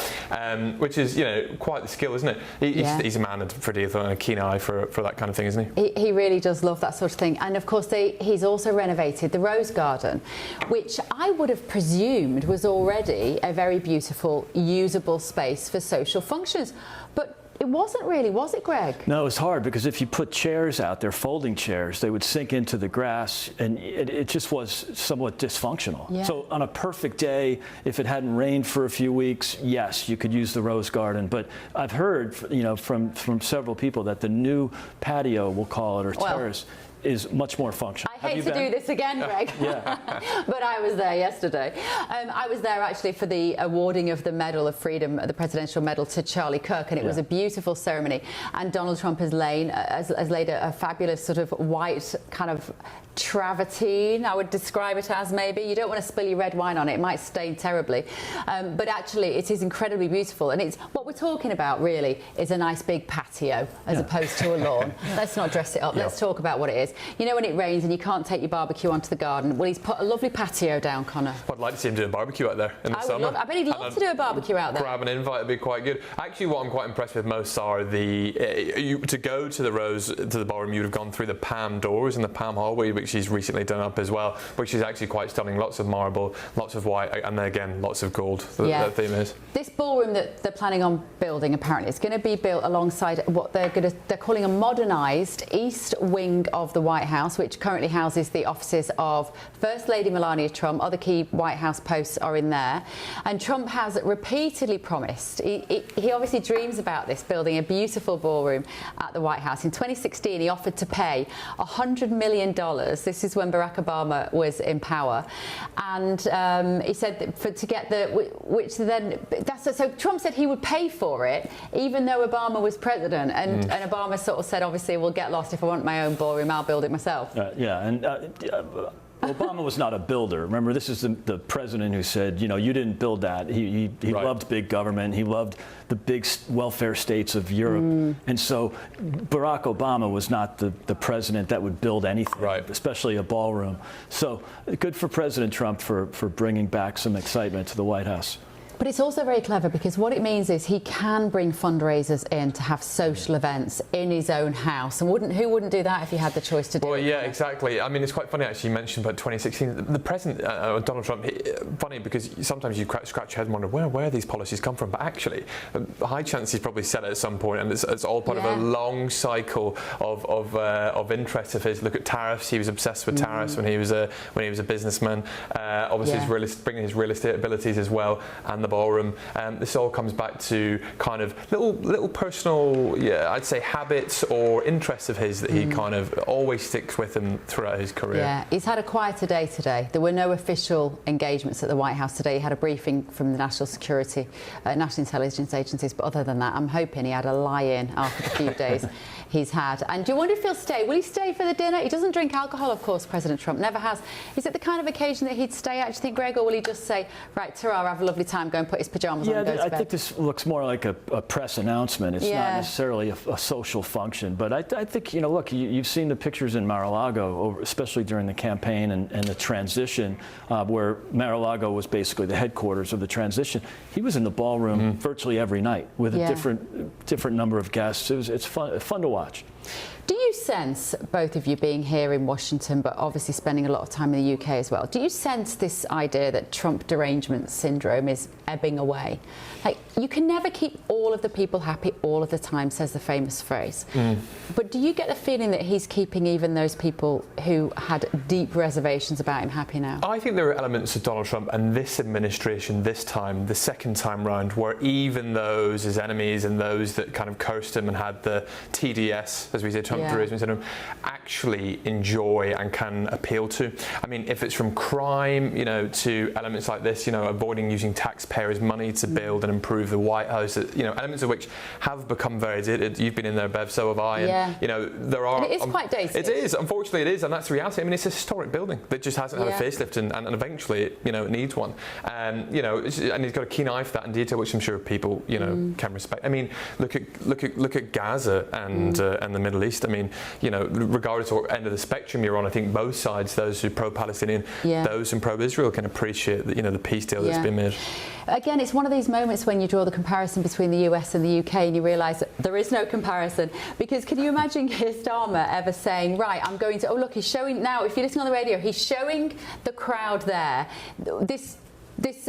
which is, you know, quite the skill, isn't it? He's a man for detail and a keen eye for that kind of thing, isn't he? He really does love that sort of thing. And of course, he's also renovated the Rose Garden, which I would have presumed was already a very beautiful, usable space for social functions. But it wasn't really, was it, Greg? No, it was hard because if you put chairs out there, folding chairs, they would sink into the grass, and it just was somewhat dysfunctional. Yeah. So on a perfect day, if it hadn't rained for a few weeks, yes, you could use the Rose Garden. But I've heard, you know, from several people that the new patio, we'll call it, or terrace, is much more functional. I hate to do this again, Greg, but I was there yesterday. I was there actually for the awarding of the Medal of Freedom, the Presidential Medal, to Charlie Kirk, and it was a beautiful ceremony. And Donald Trump has laid a fabulous sort of white kind of travertine, I would describe it as, maybe. You don't want to spill your red wine on it. It might stain terribly. But actually, it is incredibly beautiful. And it's what we're talking about, really, is a nice big patio as opposed to a lawn. Let's not dress it up. Let's talk about what it is. You know, when it rains and you can't take your barbecue onto the garden, well, he's put a lovely patio down, Connor. I'd like to see him do a barbecue out there in the summer. I bet he'd love to do a barbecue out there. Grab an invite would be quite good. Actually, what I'm quite impressed with most are to go to the ballroom, you would have gone through the Palm doors and the Palm hallway, which he's recently done up as well, which is actually quite stunning. Lots of marble, lots of white, and then again, lots of gold. That theme is. This ballroom that they're planning on building, apparently, it's going to be built alongside what they're calling a modernised east wing of the White House, which currently houses houses the offices of First Lady Melania Trump. Other key White House posts are in there. And Trump has repeatedly promised, he obviously dreams about this, building a beautiful ballroom at the White House. In 2016, he offered to pay $100 million. This is when Barack Obama was in power. And he said to get so Trump said he would pay for it, even though Obama was president. And Obama sort of said, obviously, we'll get lost if I want my own ballroom, I'll build it myself. Obama was not a builder. Remember, this is the president who said, you know, you didn't build that. He loved big government. He loved the big welfare states of Europe. And so Barack Obama was not the president that would build anything, especially a ballroom. So good for President Trump for bringing back some excitement to the White House. But it's also very clever because what it means is he can bring fundraisers in to have social events in his own house. And who wouldn't do that if he had the choice to do it? Well, yeah, exactly. I mean, it's quite funny, actually, you mentioned about 2016. The president, Donald Trump, funny because sometimes you scratch your head and wonder, where these policies come from? But actually, a high chance he's probably said it at some point, and it's all part of a long cycle of interest of his. Look at tariffs. He was obsessed with tariffs when he was a businessman. Obviously, he's bringing his real estate abilities as well, and the ballroom. This all comes back to kind of little personal, I'd say habits or interests of his that he kind of always sticks with him throughout his career. Yeah, he's had a quieter day today. There were no official engagements at the White House today. He had a briefing from the National Security, National Intelligence Agencies, but other than that, I'm hoping he had a lie-in after the few days he's had. And do you wonder if he'll stay? Will he stay for the dinner? He doesn't drink alcohol, of course, President Trump never has. Is it the kind of occasion that he'd stay at, do you think, Greg, or will he just say, right, ta-ra, have a lovely time, go and put his pyjamas on and go to bed? I think this looks more like a press announcement. It's not necessarily a social function. But I think, you know, look, you've seen the pictures in Mar-a-Lago, especially during the campaign and the transition, where Mar-a-Lago was basically the headquarters of the transition. He was in the ballroom virtually every night with a different number of guests. It's fun to watch. Do you sense, both of you being here in Washington, but obviously spending a lot of time in the UK as well, do you sense this idea that Trump derangement syndrome is ebbing away? Like, you can never keep all of the people happy all of the time, says the famous phrase. But do you get the feeling that he's keeping even those people who had deep reservations about him happy now? I think there are elements of Donald Trump and this administration this time, the second time round, where even those his enemies and those that kind of cursed him and had the TDS, as we say, Trump derangement syndrome, actually enjoy and can appeal to. I mean, if it's from crime, you know, to elements like this, you know, avoiding using taxpayers' money to build and improve the White House, you know, elements of which have become very dated. You've been in there, Bev, so have I. And, you know, there are. And it is quite dated. It is. Unfortunately, it is, and that's the reality. I mean, it's a historic building that just hasn't had a facelift, and eventually, it needs one. You know, and he's got a keen eye for that in detail, which I'm sure people, you know, can respect. I mean, look at Gaza and the Middle East. I mean, you know, regardless of what end of the spectrum you're on, I think both sides, those who are pro-Palestinian, those who are pro-Israel, can appreciate the, you know, the peace deal that's been made. Again, it's one of these moments when you draw the comparison between the US and the UK and you realise that there is no comparison. Because can you imagine Keir Starmer ever saying, right, I'm going to, oh look, he's showing now, if you're listening on the radio, he's showing the crowd there this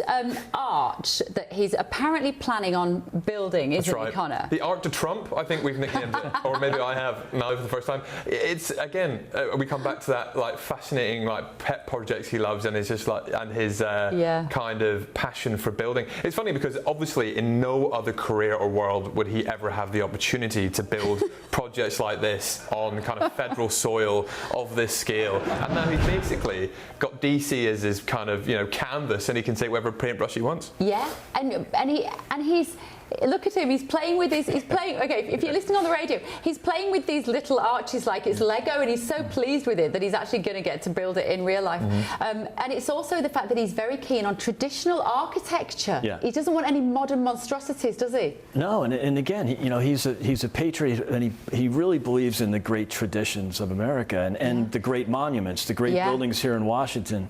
arch that he's apparently planning on building, isn't he, Connor? The Arc de Trump, I think we've nicknamed it, or maybe I have now for the first time. It's, again, we come back to that like fascinating like pet projects he loves, and it's just like, and his kind of passion for building. It's funny because obviously in no other career or world would he ever have the opportunity to build projects like this on kind of federal soil of this scale. And now he's basically got DC as his kind of, you know, canvas, and he can say whatever paintbrush he wants. Yeah, and he's, look at him, he's playing with his, okay, if you're listening on the radio, he's playing with these little arches like it's Lego, and he's so pleased with it that he's actually going to get to build it in real life. And it's also the fact that he's very keen on traditional architecture. He doesn't want any modern monstrosities, does he? No, and again, you know, he's a patriot, and he really believes in the great traditions of America and the great monuments, the great buildings here in Washington.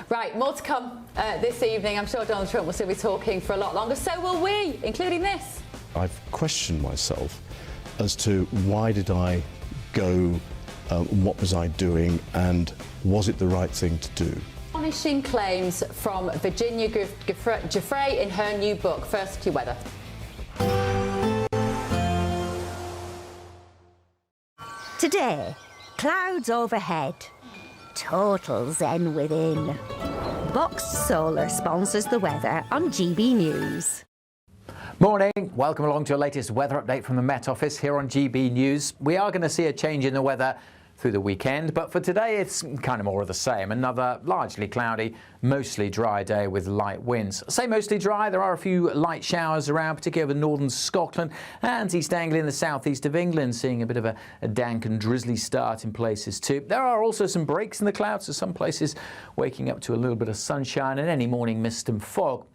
Right, more to come this evening. I'm sure Donald Trump will still be talking for a lot longer, so will we, including this. I've questioned myself as to why did I go, what was I doing, and was it the right thing to do? Astonishing claims from Virginia Giuffre in her new book, First to Weather. Today, clouds overhead. Total zen within. Box Solar sponsors the weather on GB News. Morning, welcome along to your latest weather update from the Met Office here on GB News. We are going to see a change in the weather through the weekend, but for today it's kind of more of the same. Another largely cloudy, mostly dry day with light winds. I say mostly dry, there are a few light showers around, particularly over northern Scotland and East Anglia in the southeast of England, seeing a bit of a dank and drizzly start in places too. There are also some breaks in the clouds, so some places waking up to a little bit of sunshine, and any morning mist and fog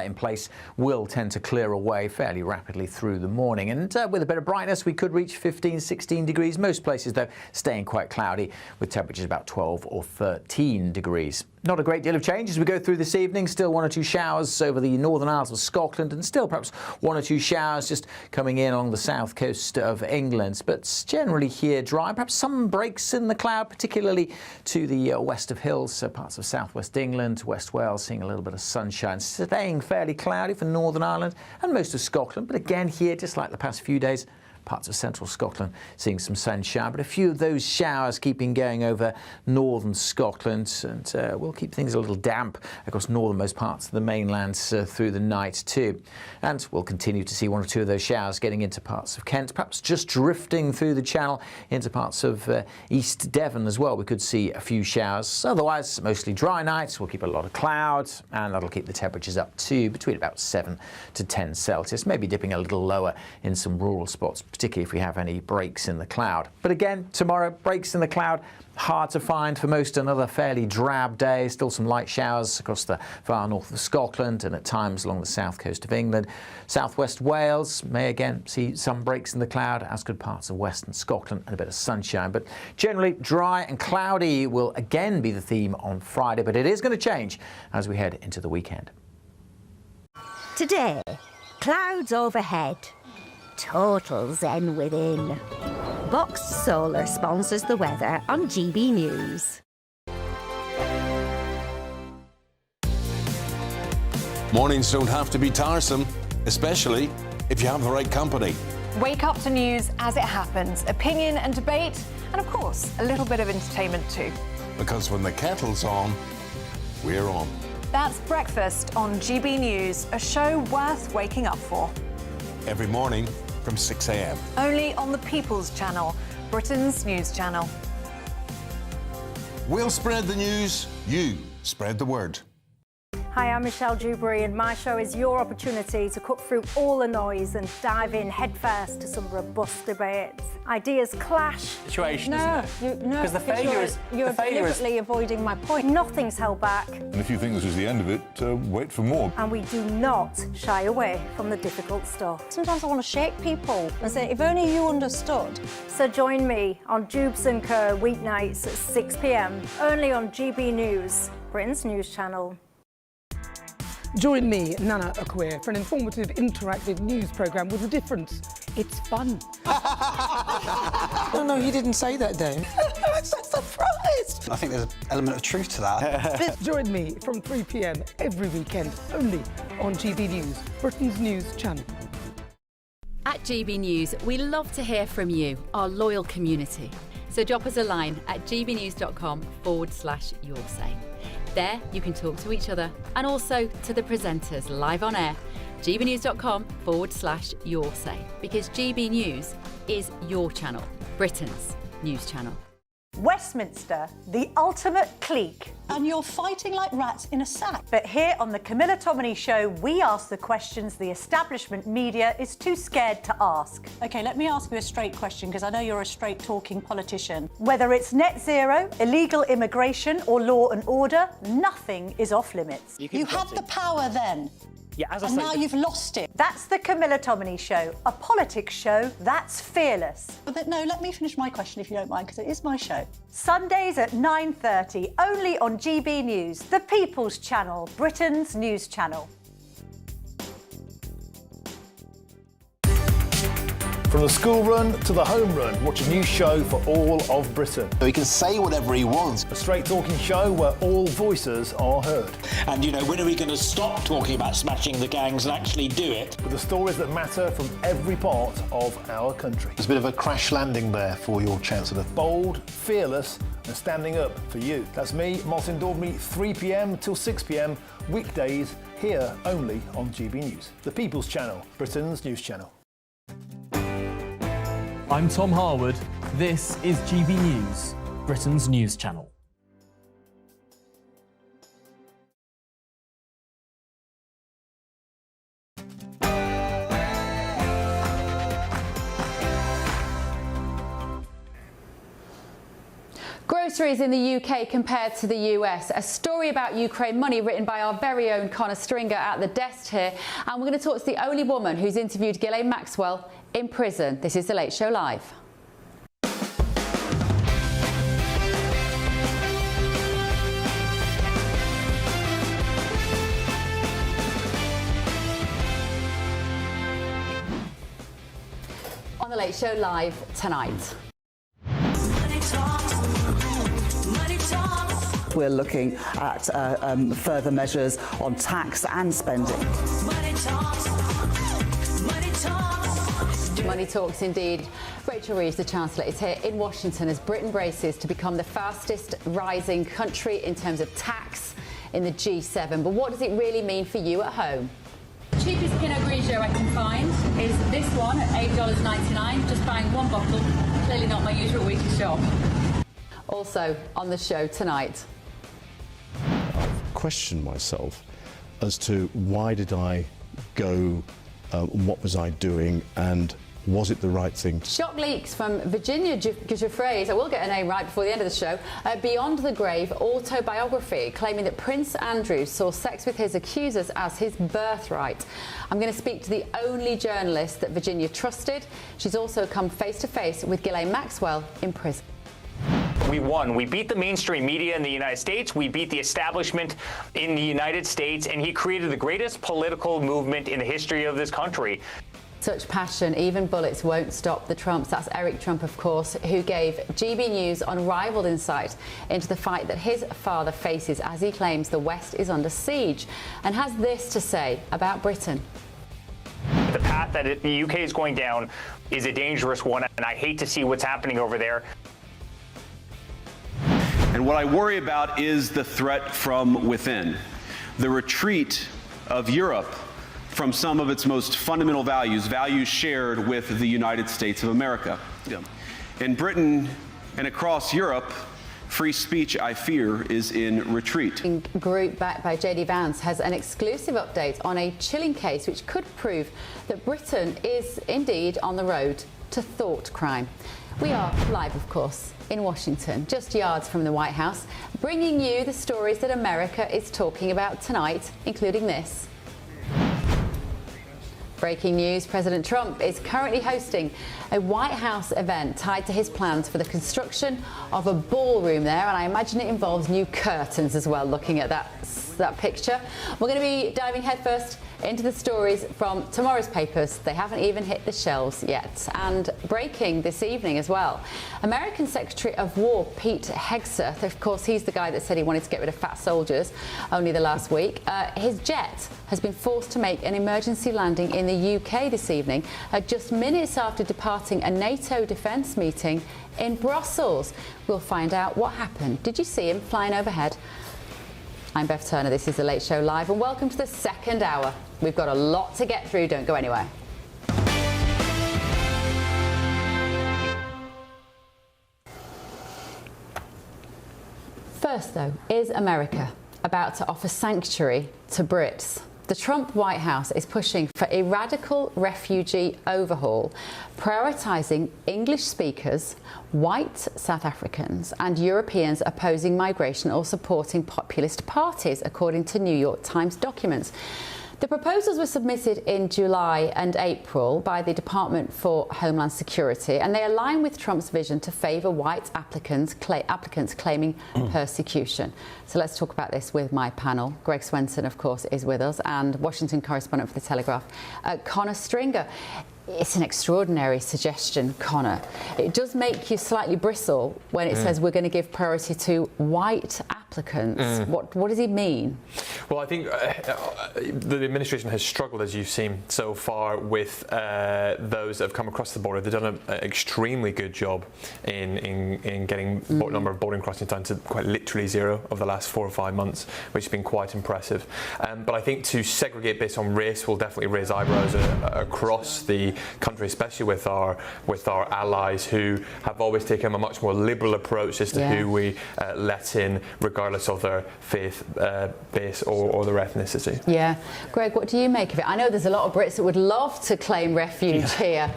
in place will tend to clear away fairly rapidly through the morning, and with a bit of brightness we could reach 15-16 degrees. Most places though staying quite cloudy with temperatures about 12 or 13 degrees. Not a great deal of change as we go through this evening. Still one or two showers over the Northern Isles of Scotland, and still perhaps one or two showers just coming in along the south coast of England. But generally here dry, perhaps some breaks in the cloud, particularly to the west of hills, so parts of southwest England, West Wales, seeing a little bit of sunshine. Staying fairly cloudy for Northern Ireland and most of Scotland, but again here, just like the past few days, parts of central Scotland seeing some sunshine, but a few of those showers keeping going over northern Scotland, and we'll keep things a little damp across northernmost parts of the mainland through the night too. And we'll continue to see one or two of those showers getting into parts of Kent, perhaps just drifting through the Channel into parts of East Devon as well. We could see a few showers. Otherwise, mostly dry nights. We'll keep a lot of clouds, and that'll keep the temperatures up to between about 7 to 10 Celsius, maybe dipping a little lower in some rural spots, particularly if we have any breaks in the cloud. But again, tomorrow, breaks in the cloud, hard to find for most. Another fairly drab day. Still some light showers across the far north of Scotland and at times along the south coast of England. Southwest Wales may again see some breaks in the cloud, as could parts of western Scotland, and a bit of sunshine. But generally dry and cloudy will again be the theme on Friday, but it is going to change as we head into the weekend. Today, clouds overhead. Total zen within. Box Solar sponsors the weather on GB News. Mornings don't have to be tiresome, especially if you have the right company. Wake up to news as it happens, opinion and debate, and of course, a little bit of entertainment too. Because when the kettle's on, we're on. That's Breakfast on GB News, a show worth waking up for. Every morning from 6 a.m. Only on the People's Channel, Britain's news channel. We'll spread the news, you spread the word. Hi, I'm Michelle Giuffre, and my show is your opportunity to cut through all the noise and dive in headfirst to some robust debates. Ideas clash. Situation, isn't it? Because the failure is you're deliberately avoiding my point. Nothing's held back. And if you think this is the end of it, wait for more. And we do not shy away from the difficult stuff. Sometimes I want to shake people and say, if only you understood. So join me on Giuffre & Co. weeknights at 6 p.m. only on GB News, Britain's news channel. Join me, Nana Akwe, for an informative, interactive news programme with a difference. It's fun. No, you didn't say that, Dave. I'm so surprised. I think there's an element of truth to that. Join me from 3 p.m. every weekend, only on GB News, Britain's news channel. At GB News, we love to hear from you, our loyal community. So drop us a line at gbnews.com/yoursay. There you can talk to each other and also to the presenters live on air. gbnews.com/yoursay, because GB News is your channel, Britain's news channel. Westminster, the ultimate clique. And you're fighting like rats in a sack. But here on the Camilla Tominey Show, we ask the questions the establishment media is too scared to ask. OK, let me ask you a straight question, because I know you're a straight-talking politician. Whether it's net zero, illegal immigration or law and order, nothing is off limits. You had the power then. Yeah, as I and say, now you've lost it. That's the Camilla Tominey Show, a politics show that's fearless. But no, let me finish my question if you don't mind, because it is my show. Sundays at 9:30, only on GB News, the People's Channel, Britain's news channel. From the school run to the home run, watch a new show for all of Britain. So he can say whatever he wants. A straight talking show where all voices are heard. And, when are we going to stop talking about smashing the gangs and actually do it? With the stories that matter from every part of our country. There's a bit of a crash landing there for your Chancellor. Bold, fearless and standing up for you. That's me, Martin Daubney, 3 p.m. till 6 p.m. weekdays, here only on GB News, the People's Channel, Britain's news channel. I'm Tom Harwood. This is GB News, Britain's news channel. Groceries in the UK compared to the US. A story about Ukraine money written by our very own Connor Stringer at the desk here. And we're going to talk to the only woman who's interviewed Ghislaine Maxwell in prison. This is The Late Show Live. On The Late Show Live tonight. We're looking at further measures on tax and spending. Money talks indeed. Rachel Reeves, the Chancellor, is here in Washington as Britain braces to become the fastest rising country in terms of tax in the G7. But what does it really mean for you at home? Cheapest Pinot Grigio I can find is this one at $8.99. Just buying one bottle. Clearly not my usual weekly shop. Also on the show tonight. I've questioned myself as to why did I go, what was I doing, and was it the right thing? Shock leaks from Virginia Giuffre, I will get her name right before the end of the show, Beyond the Grave autobiography, claiming that Prince Andrew saw sex with his accusers as his birthright. I'm going to speak to the only journalist that Virginia trusted. She's also come face to face with Ghislaine Maxwell in prison. We won. We beat the mainstream media in the United States. We beat the establishment in the United States, and he created the greatest political movement in the history of this country. Such passion, even bullets won't stop the Trumps. That's Eric Trump, of course, who gave GB News unrivaled insight into the fight that his father faces as he claims the West is under siege, and has this to say about Britain. The path that the UK is going down is a dangerous one, and I hate to see what's happening over there. And what I worry about is the threat from within, the retreat of Europe from some of its most fundamental values, values shared with the United States of America. In Britain and across Europe, free speech, I fear, is in retreat. Group backed by JD Vance has an exclusive update on a chilling case which could prove that Britain is indeed on the road to thought crime. We are live, of course, in Washington, just yards from the White House, bringing you the stories that America is talking about tonight, including this. Breaking news, President Trump is currently hosting a White House event tied to his plans for the construction of a ballroom there, and I imagine it involves new curtains as well, looking at that picture. We're going to be diving headfirst into the stories from tomorrow's papers. They haven't even hit the shelves yet. And breaking this evening as well, American Secretary of War Pete Hegseth, of course he's the guy that said he wanted to get rid of fat soldiers only the last week, his jet has been forced to make an emergency landing in the UK this evening, just minutes after departing a NATO defence meeting in Brussels. We'll find out what happened. Did you see him flying overhead? I'm Bev Turner, this is The Late Show Live, and welcome to the second hour. We've got a lot to get through, don't go anywhere. First, though, is America about to offer sanctuary to Brits? The Trump White House is pushing for a radical refugee overhaul, prioritising English speakers, white South Africans and Europeans opposing migration or supporting populist parties, according to New York Times documents. The proposals were submitted in July and April by the Department for Homeland Security, and they align with Trump's vision to favour white applicants claiming persecution. So let's talk about this with my panel. Greg Swenson, of course, is with us, and Washington correspondent for The Telegraph, Connor Stringer. It's an extraordinary suggestion, Connor. It does make you slightly bristle when it says we're going to give priority to white applicants. applicants. What does he mean? Well, I think the administration has struggled, as you've seen so far, with those that have come across the border. They've done an extremely good job in getting number of boarding crossings down to quite literally zero over the last 4 or 5 months, which has been quite impressive. But I think to segregate based on race will definitely raise eyebrows across the country, especially with our allies who have always taken a much more liberal approach as to who we let in, regardless of their faith base or their ethnicity. Yeah. Greg, what do you make of it? I know there's a lot of Brits that would love to claim refuge here.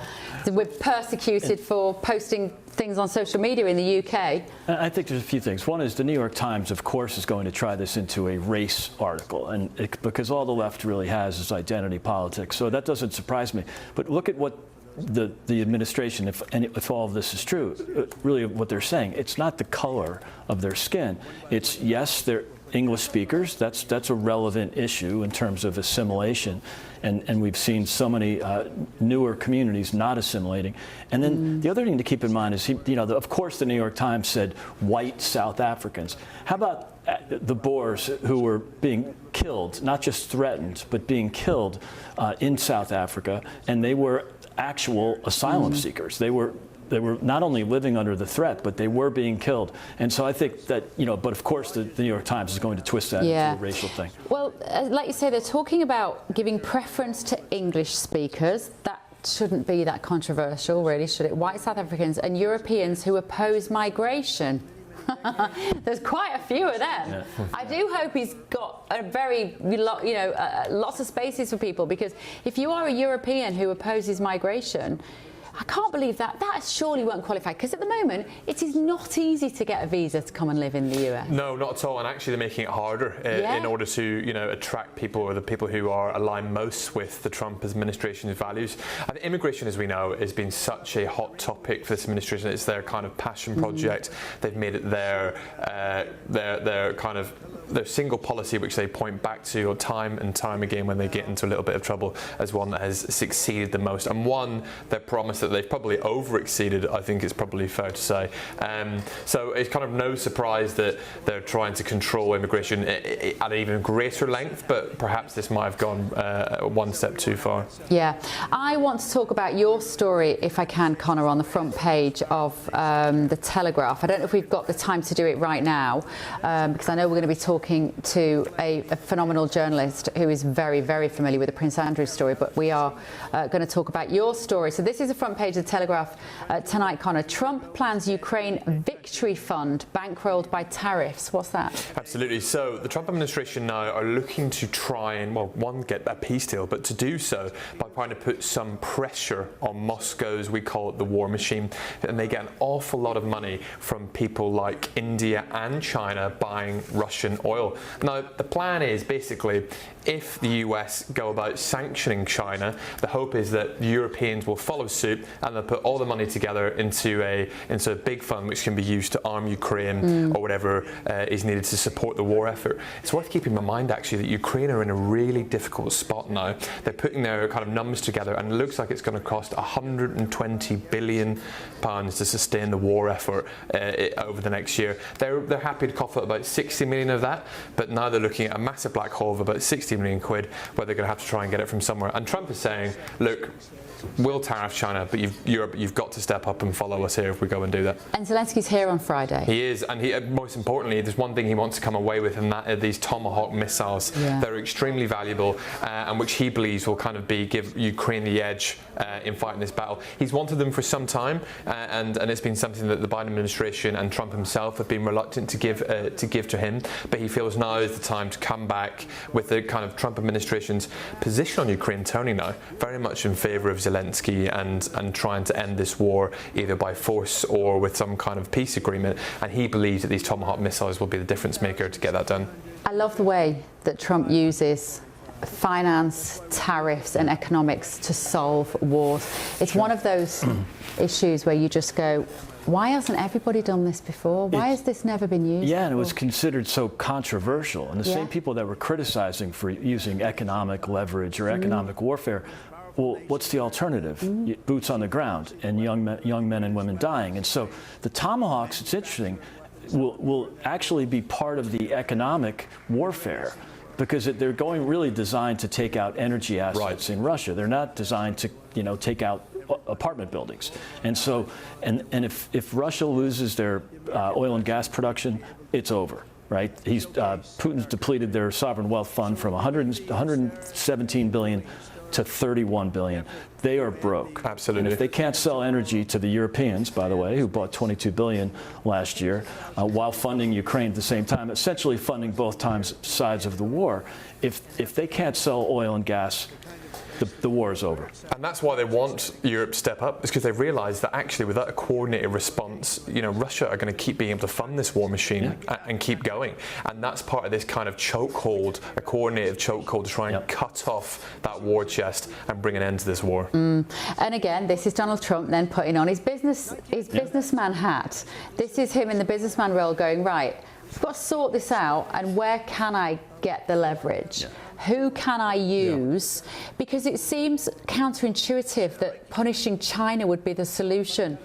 We're persecuted for posting things on social media in the UK. I think there's a few things. One is the New York Times, of course, is going to try this into a race article, and because all the left really has is identity politics, so that doesn't surprise me. But look at what the administration, if all of this is true, really what they're saying, it's not the color of their skin. It's, yes, they're English speakers. That's a relevant issue in terms of assimilation, and we've seen so many newer communities not assimilating. And then the other thing to keep in mind is, of course, the New York Times said white South Africans. How about the Boers who were being killed, not just threatened, but being killed in South Africa, and they were actual asylum seekers. They were not only living under the threat, but they were being killed. And so I think that, but of course the New York Times is going to twist that into a racial thing. Well, like you say, they're talking about giving preference to English speakers. That shouldn't be that controversial, really, should it? White South Africans and Europeans who oppose migration. There's quite a few of them. Yeah. I do hope he's got a lots of spaces for people, because if you are a European who opposes migration, I can't believe that surely won't qualify, because at the moment it is not easy to get a visa to come and live in the US. No, not at all, and actually they're making it harder in order to attract people, or the people who are aligned most with the Trump administration's values. And immigration, as we know, has been such a hot topic for this administration. It's their kind of passion project. They've made it their single policy, which they point back to time and time again when they get into a little bit of trouble, as one that has succeeded the most, and one their promise that they've probably over-exceeded, I think it's probably fair to say. So it's kind of no surprise that they're trying to control immigration at an even greater length, but perhaps this might have gone one step too far. Yeah. I want to talk about your story, if I can, Connor, on the front page of the Telegraph. I don't know if we've got the time to do it right now, because I know we're going to be talking to a phenomenal journalist who is very, very familiar with the Prince Andrew story, but we are going to talk about your story. So this is the front page of the Telegraph tonight, Connor. Trump plans Ukraine victory fund bankrolled by tariffs. What's that? Absolutely. So the Trump administration now are looking to try and, one, get a peace deal, but to do so by trying to put some pressure on Moscow's, we call it the war machine, and they get an awful lot of money from people like India and China buying Russian oil. Now, the plan is basically, if the US go about sanctioning China, the hope is that Europeans will follow suit, and they'll put all the money together into a big fund which can be used to arm Ukraine or whatever is needed to support the war effort. It's worth keeping in mind, actually, that Ukraine are in a really difficult spot now. They're putting their kind of numbers together, and it looks like it's going to cost £120 billion to sustain the war effort over the next year. They're happy to cough up about 60 million of that, but now they're looking at a massive black hole of about 60 million quid, where they're going to have to try and get it from somewhere. And Trump is saying, look, we'll tariff China, but you've got to step up and follow us here if we go and do that. And Zelensky's here on Friday. He is, and most importantly, there's one thing he wants to come away with, and that are these Tomahawk missiles. They're extremely valuable, and which he believes will kind of give Ukraine the edge in fighting this battle. He's wanted them for some time, and it's been something that the Biden administration and Trump himself have been reluctant to give to him. But he feels now is the time to come back with the kind of Trump administration's position on Ukraine turning now very much in favour of Zelensky and trying to end this war either by force or with some kind of peace agreement. And he believes that these Tomahawk missiles will be the difference maker to get that done. I love the way that Trump uses finance, tariffs and economics to solve wars. It's one of those issues where you just go, why hasn't everybody done this before? Why has this never been used? Yeah, and it was considered so controversial. And the same people that were criticizing for using economic leverage or economic warfare, well, what's the alternative? Boots on the ground and young men and women dying. And so the Tomahawks, it's interesting, will actually be part of the economic warfare, because they're really designed to take out energy assets in Russia. They're not designed to, take out apartment buildings. And so, and if Russia loses their oil and gas production, it's over. Right? Putin's depleted their sovereign wealth fund from 117 billion to 31 billion. They are broke. Absolutely. And if they can't sell energy to the Europeans, by the way, who bought 22 billion last year, while funding Ukraine at the same time, essentially funding both sides of the war, if they can't sell oil and gas, the war is over. And that's why they want Europe to step up, is because they've realised that actually without a coordinated response, Russia are going to keep being able to fund this war machine and keep going. And that's part of this kind of chokehold, a coordinated chokehold to try and cut off that war chest and bring an end to this war. And again, this is Donald Trump then putting on his businessman hat. This is him in the businessman role going, right, we've got to sort this out, and where can I get the leverage? Who can I use? Because it seems counterintuitive that punishing China would be the solution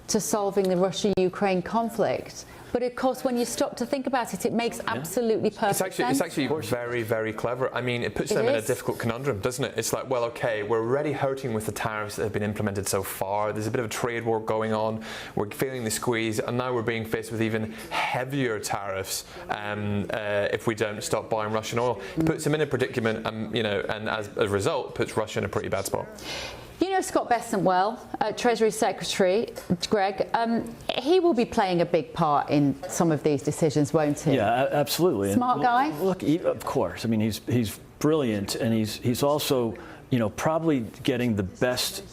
to solving the Russia-Ukraine conflict. But of course, when you stop to think about it, it makes absolutely perfect sense. It's actually very, very clever. I mean, it puts them in a difficult conundrum, doesn't it? It's like, well, okay, we're already hurting with the tariffs that have been implemented so far. There's a bit of a trade war going on. We're feeling the squeeze, and now we're being faced with even heavier tariffs if we don't stop buying Russian oil. It puts them in a predicament, and as a result, puts Russia in a pretty bad spot. You know Scott Bessent well, Treasury Secretary, Greg. He will be playing a big part in some of these decisions, won't he? Yeah, absolutely. Smart guy? Look, of course. I mean, he's brilliant, and he's also, probably getting the best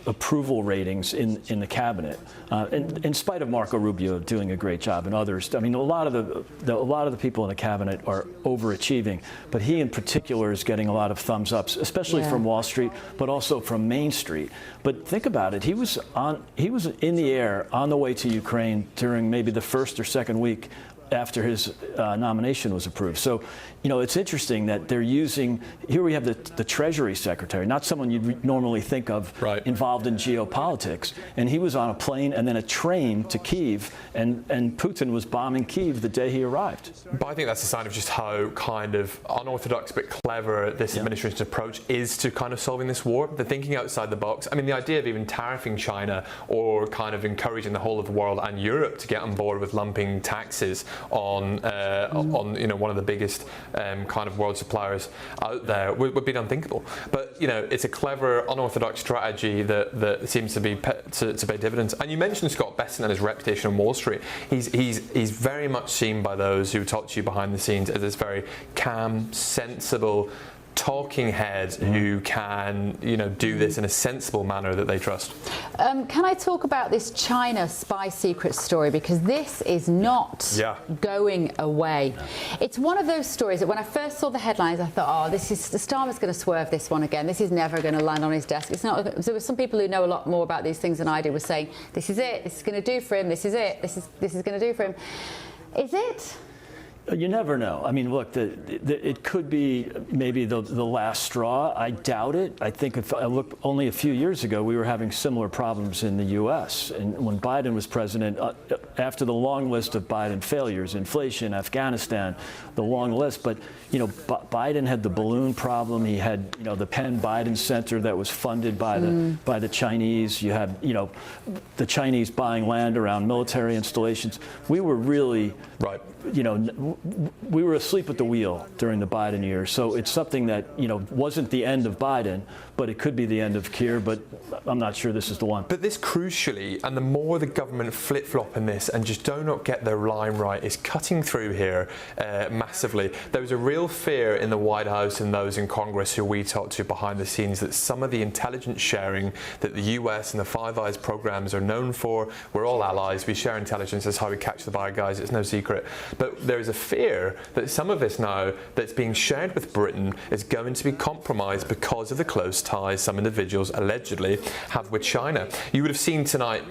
approval ratings in the cabinet, in spite of Marco Rubio doing a great job and others. I mean, a lot of the people in the cabinet are overachieving, but he in particular is getting a lot of thumbs ups, especially from Wall Street, but also from Main Street. But think about it: he was in the air on the way to Ukraine during maybe the first or second week after his nomination was approved. So, it's interesting that they're using, here we have the Treasury Secretary, not someone you'd normally think of involved in geopolitics. And he was on a plane and then a train to Kyiv, and Putin was bombing Kyiv the day he arrived. But I think that's a sign of just how kind of unorthodox but clever this administration's approach is to kind of solving this war. They're thinking outside the box. I mean, the idea of even tariffing China or kind of encouraging the whole of the world and Europe to get on board with lumping taxes on one of the biggest kind of world suppliers out there would be unthinkable. But it's a clever, unorthodox strategy that seems to be to pay dividends. And you mentioned Scott Bessent and his reputation on Wall Street. He's very much seen by those who talk to you behind the scenes as this very calm, sensible talking head who can, do this in a sensible manner that they trust. Can I talk about this China spy secret story? Because this is not going away. It's one of those stories that when I first saw the headlines, I thought, the Starmer's going to swerve this one again. This is never going to land on his desk. It's not. There were some people who know a lot more about these things than I do were saying, this is it. This is going to do for him. This is it. This is going to do for him. Is it? You never know. I mean, look, it could be maybe the last straw. I doubt it. I think if I look only a few years ago, we were having similar problems in the U.S. And when Biden was president, after the long list of Biden failures, inflation, Afghanistan, the long list. But, Biden had the balloon problem. He had, the Penn Biden Center that was funded by the Chinese. You had, the Chinese buying land around military installations. We were really we were asleep at the wheel during the Biden years. So it's something that, wasn't the end of Biden, but it could be the end of Keir, but I'm not sure this is the one. But this crucially, and the more the government flip-flop in this and just do not get their line right, is cutting through here massively. There was a real fear in the White House and those in Congress who we talked to behind the scenes that some of the intelligence sharing that the US and the Five Eyes programs are known for, we're all allies, we share intelligence, that's how we catch the bad guys, it's no secret. But there is a fear that some of this now that's being shared with Britain is going to be compromised because of the close ties some individuals allegedly have with China. You would have seen tonight,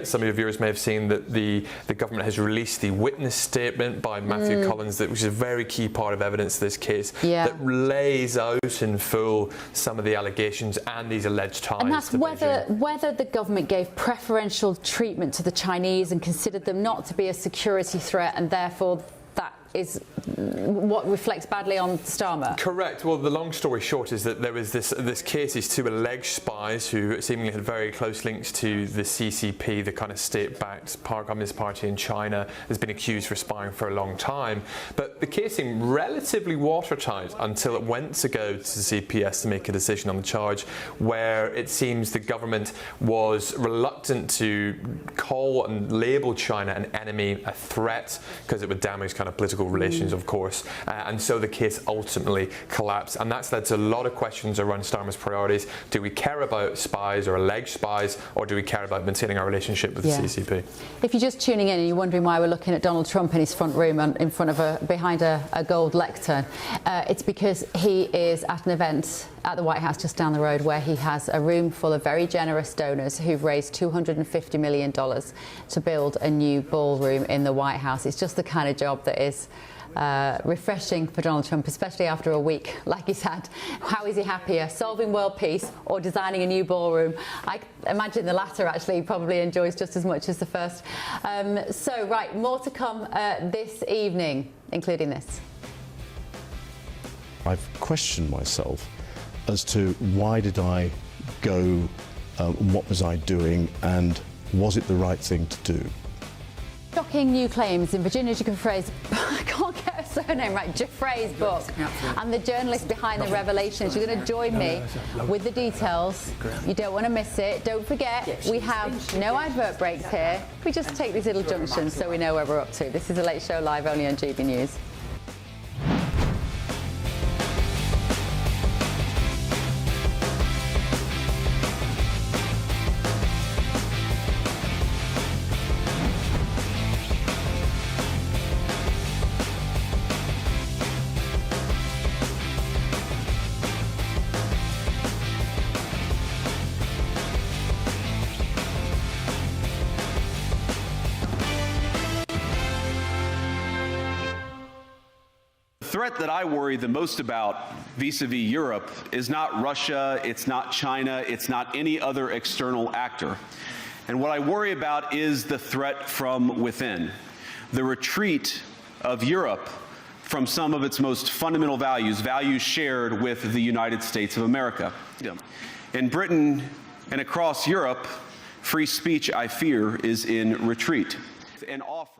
some of your viewers may have seen that the government has released the witness statement by Matthew Collins, which is a very key part of evidence of this case, that lays out in full some of the allegations and these alleged ties. And that's whether the government gave preferential treatment to the Chinese and considered them not to be a security threat, and therefore that is what reflects badly on Starmer. Correct. Well, the long story short is that there was this case, these two alleged spies who seemingly had very close links to the CCP, the kind of state-backed Communist Party in China, has been accused for spying for a long time. But the case seemed relatively watertight until it went to go to the CPS to make a decision on the charge, where it seems the government was reluctant to call and label China an enemy, a threat, because it would damage kind of political relations, of course, and so the case ultimately collapsed, and that's led to a lot of questions around Starmer's priorities. Do we care about spies or alleged spies, or do we care about maintaining our relationship with the CCP? If you're just tuning in and you're wondering why we're looking at Donald Trump in his front room and in front of behind a gold lectern, it's because he is at an event at the White House just down the road where he has a room full of very generous donors who've raised $250 million to build a new ballroom in the White House. It's just the kind of job that is refreshing for Donald Trump, especially after a week like he's had. How is he happier, solving world peace or designing a new ballroom? I imagine the latter actually he probably enjoys just as much as the first. So, right, more to come this evening, including this. I've questioned myself as to why did I go, what was I doing, and was it the right thing to do? Shocking new claims in Virginia Giuffre's, I can't get her surname right, Giuffre's book, and the journalist behind the revelations. You're going to join me with the details. You don't want to miss it. Don't forget, we have no advert breaks here. We just take these little junctions so we know where we're up to. This is a Late Show Live only on GB News. The threat that I worry the most about vis-a-vis Europe is not Russia, it's not China, it's not any other external actor. And what I worry about is the threat from within, the retreat of Europe from some of its most fundamental values, values shared with the United States of America. In Britain and across Europe, free speech, I fear, is in retreat. An offer.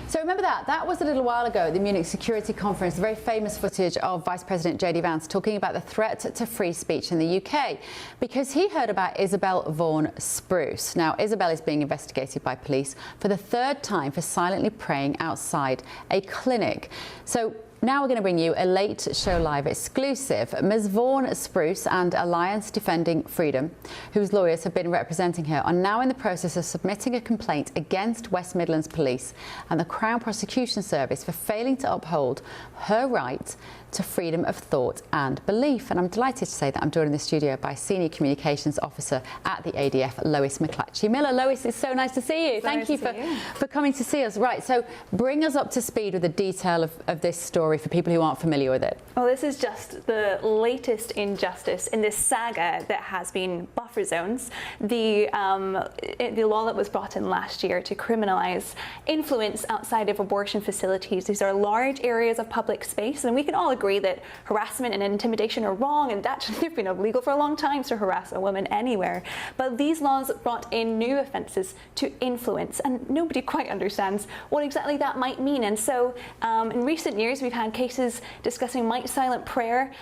So remember that was a little while ago at the Munich Security Conference, very famous footage of Vice President JD Vance talking about the threat to free speech in the UK, because he heard about Isabel Vaughan Spruce. Now, Isabel is being investigated by police for the third time for silently praying outside a clinic. So now we're going to bring you a Late Show Live exclusive. Ms. Vaughan Spruce and Alliance Defending Freedom, whose lawyers have been representing her, are now in the process of submitting a complaint against West Midlands Police and the Crown Prosecution Service for failing to uphold her right to freedom of thought and belief. And I'm delighted to say that I'm joined in the studio by Senior Communications Officer at the ADF, Lois McClatchy-Miller. Lois, it's so nice to see you. Thank you for coming to see us. Right, so bring us up to speed with the detail of this story for people who aren't familiar with it. Well, this is just the latest injustice in this saga that has been buffer zones. The law that was brought in last year to criminalise influence outside of abortion facilities. These are large areas of public space, and we can all agree that harassment and intimidation are wrong, and that they've been illegal for a long time to harass a woman anywhere. But these laws brought in new offences to influence, and nobody quite understands what exactly that might mean. And so in recent years, we've had cases discussing might silent prayer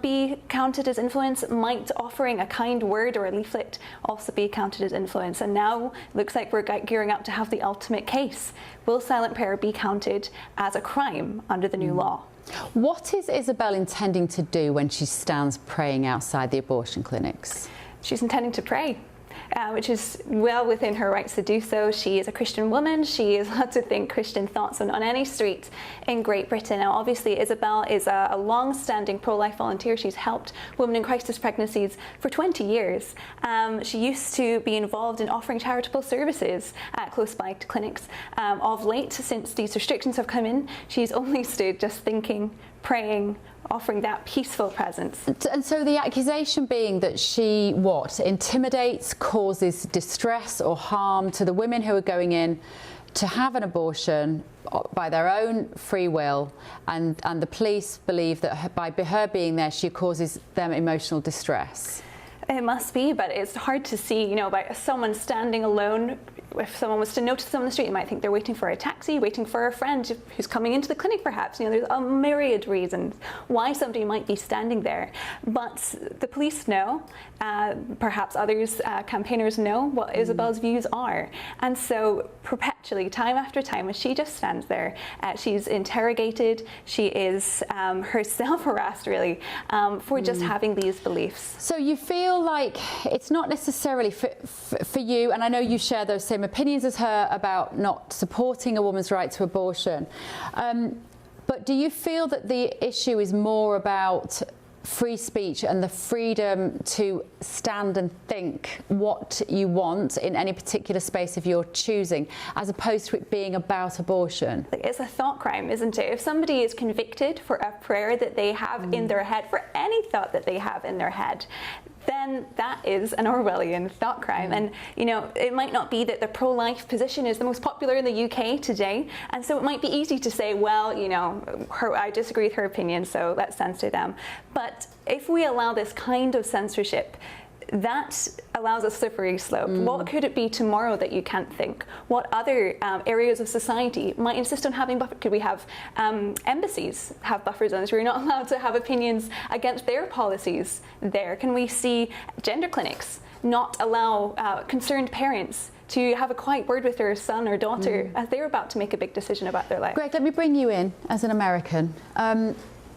be counted as influence, might offering a kind word or a leaflet also be counted as influence. And now it looks like we're gearing up to have the ultimate case. Will silent prayer be counted as a crime under the new law? What is Isabel intending to do when she stands praying outside the abortion clinics? She's intending to pray. which is well within her rights to do so. She is a Christian woman. She is allowed to think Christian thoughts on any street in Great Britain. Now, obviously, Isabel is a long-standing pro-life volunteer. She's helped women in crisis pregnancies for 20 years. She used to be involved in offering charitable services close by to clinics. Of late, since these restrictions have come in, she's only stood just thinking, praying, offering that peaceful presence. And so the accusation being that she, intimidates, causes distress or harm to the women who are going in to have an abortion by their own free will, and the police believe that by her being there, she causes them emotional distress. It must be, but it's hard to see, by someone standing alone. If someone was to notice them on the street, you might think they're waiting for a taxi, waiting for a friend who's coming into the clinic perhaps. There's a myriad reasons why somebody might be standing there. But the police know, perhaps others, campaigners know what Isabel's views are. And so perpetually, time after time, as she just stands there, she's interrogated, she is herself harassed really for just having these beliefs. So you feel like it's not necessarily for you, and I know you share those same opinions as her about not supporting a woman's right to abortion, but do you feel that the issue is more about free speech and the freedom to stand and think what you want in any particular space of your choosing, as opposed to it being about abortion? It's a thought crime, isn't it? If somebody is convicted for a prayer that they have in their head, for any thought that they have in their head, then that is an Orwellian thought crime. And, it might not be that the pro-life position is the most popular in the UK today. And so it might be easy to say, well, I disagree with her opinion, so let's censor them. But if we allow this kind of censorship, that allows a slippery slope. What could it be tomorrow that you can't think? What other areas of society might insist on having buffer? Could we have embassies have buffer zones where you're not allowed to have opinions against their policies there? Can we see gender clinics not allow concerned parents to have a quiet word with their son or daughter as they're about to make a big decision about their life? Greg, let me bring you in as an American.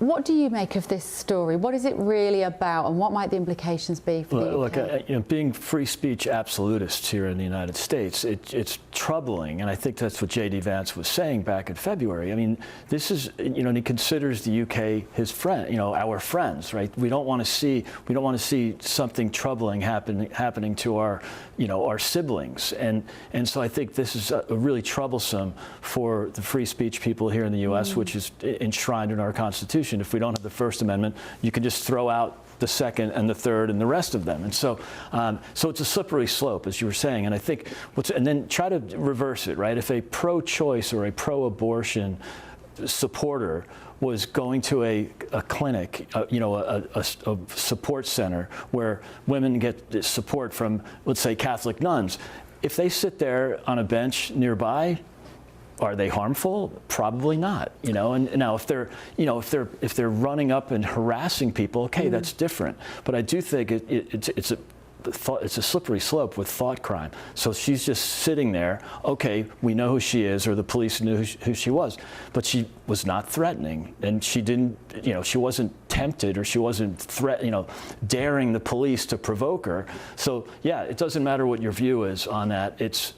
What do you make of this story? What is it really about, and what might the implications be for the UK? Look, being free speech absolutists here in the United States, it's troubling, and I think that's what J.D. Vance was saying back in February. I mean, this is, and he considers the UK his friend, our friends, right? We don't want to see something troubling happening to our siblings, and so I think this is really troublesome for the free speech people here in the U.S., which is enshrined in our Constitution. If we don't have the First Amendment, you can just throw out the Second and the Third and the rest of them. And so it's a slippery slope, as you were saying. And I think and then try to reverse it, right? If a pro-choice or a pro-abortion supporter was going to a clinic, a support center where women get support from, let's say, Catholic nuns, if they sit there on a bench nearby, are they harmful? Probably not. And now if they're running up and harassing people, okay, that's different. But I do think it's a slippery slope with thought crime. So she's just sitting there. Okay, we know who she is, or the police knew who she was, but she was not threatening, and she didn't. She wasn't tempted, or she wasn't daring the police to provoke her. So yeah, it doesn't matter what your view is on that. It's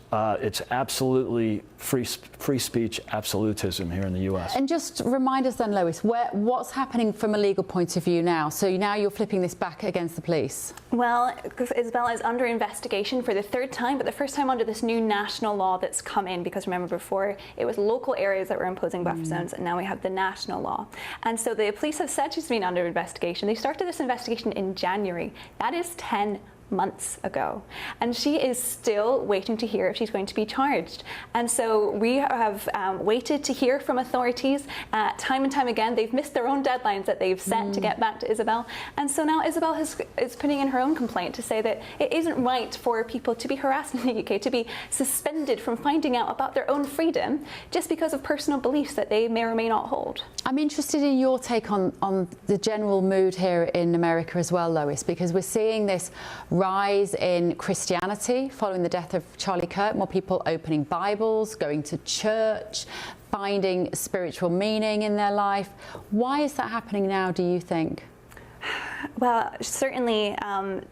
absolutely free speech absolutism here in the U.S. And just remind us then, Lois, what's happening from a legal point of view now? So now you're flipping this back against the police. Well, Isabella is under investigation for the third time, but the first time under this new national law that's come in, because remember before it was local areas that were imposing buffer zones, and now we have the national law. And so the police have said she's been under investigation. They started this investigation in January. That is 10 months ago, and she is still waiting to hear if she's going to be charged. And so we have waited to hear from authorities time and time again. They've missed their own deadlines that they've set to get back to Isabel, and so now Isabel is putting in her own complaint to say that it isn't right for people to be harassed in the UK, to be suspended from finding out about their own freedom just because of personal beliefs that they may or may not hold. I'm interested in your take on the general mood here in America as well, Lois, because we're seeing this rise in Christianity following the death of Charlie Kirk, more people opening Bibles, going to church, finding spiritual meaning in their life. Why is that happening now, do you think? Well, certainly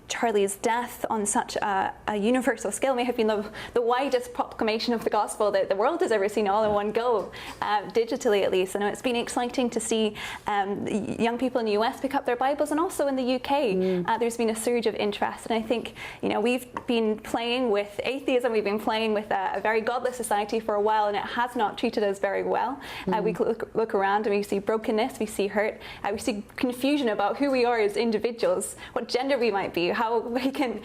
Charlie's death on such a universal scale may have been the widest proclamation of the gospel that the world has ever seen all in one go, digitally at least. I know it's been exciting to see young people in the US pick up their Bibles, and also in the UK there's been a surge of interest. And I think, you know, we've been playing with atheism, we've been playing with a very godless society for a while, and it has not treated us very well. We look around and we see brokenness, we see hurt, we see confusion about who we are as individuals, what gender we might be, how we can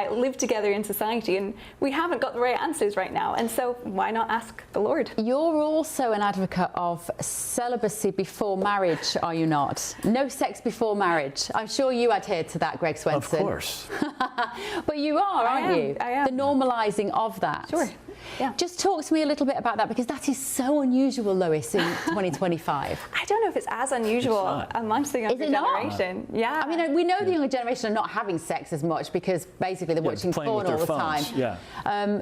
live together in society, and we haven't got the right answers right now. And so why not ask the Lord? You're also an advocate of celibacy before marriage, are you not? No sex before marriage. I'm sure you adhere to that, Greg Swenson. Of course. But you are, aren't you? I am. The normalising of that. Sure. Yeah. Just talk to me a little bit about that, because that is so unusual, Lois, in 2025 I don't know if it's as unusual amongst the younger generation. Yeah. I mean, we know the younger generation are not having sex as much because basically they're watching porn all the time. Yeah.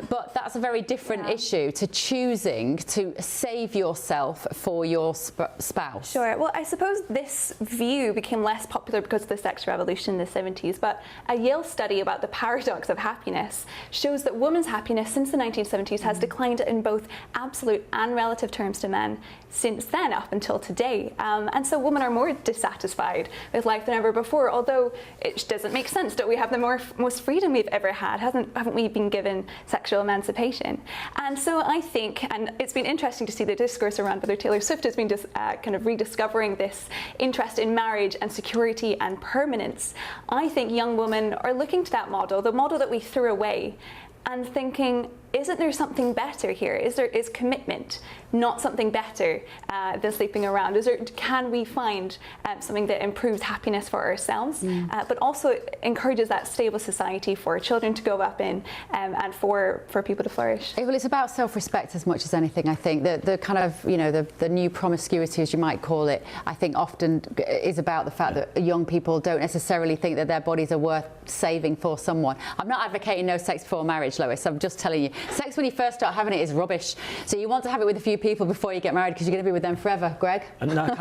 But that's a very different issue to choosing to save yourself for your spouse. Sure. Well, I suppose this view became less popular because of the sex revolution in the 70s, but a Yale study about the paradox of happiness shows that women's happiness since the 1970s has declined in both absolute and relative terms to men since then up until today. And so women are more dissatisfied with life than ever before, although it doesn't make sense. Don't we have the most freedom we've ever had? Haven't we been given sexual emancipation? And so I think, and it's been interesting to see the discourse around whether Taylor Swift has been just kind of rediscovering this interest in marriage and security and permanence. I think young women are looking to that model, the model that we threw away, and thinking, isn't there something better here? Is commitment not something better than sleeping around? Can we find something that improves happiness for ourselves, but also encourages that stable society for children to grow up in, and for people to flourish? Well, it's about self-respect as much as anything, I think. The kind of, you know, the new promiscuity, as you might call it, I think often is about the fact that young people don't necessarily think that their bodies are worth saving for someone. I'm not advocating no sex before marriage, Lois. I'm just telling you, sex when you first start having it is rubbish. So you want to have it with a few people before you get married, because you're going to be with them forever. Greg? I'm not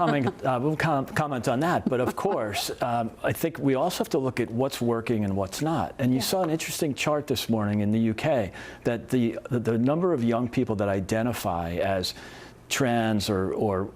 we'll comment on that, but of course, I think we also have to look at what's working and what's not. And you saw an interesting chart this morning in the UK that the number of young people that identify as trans or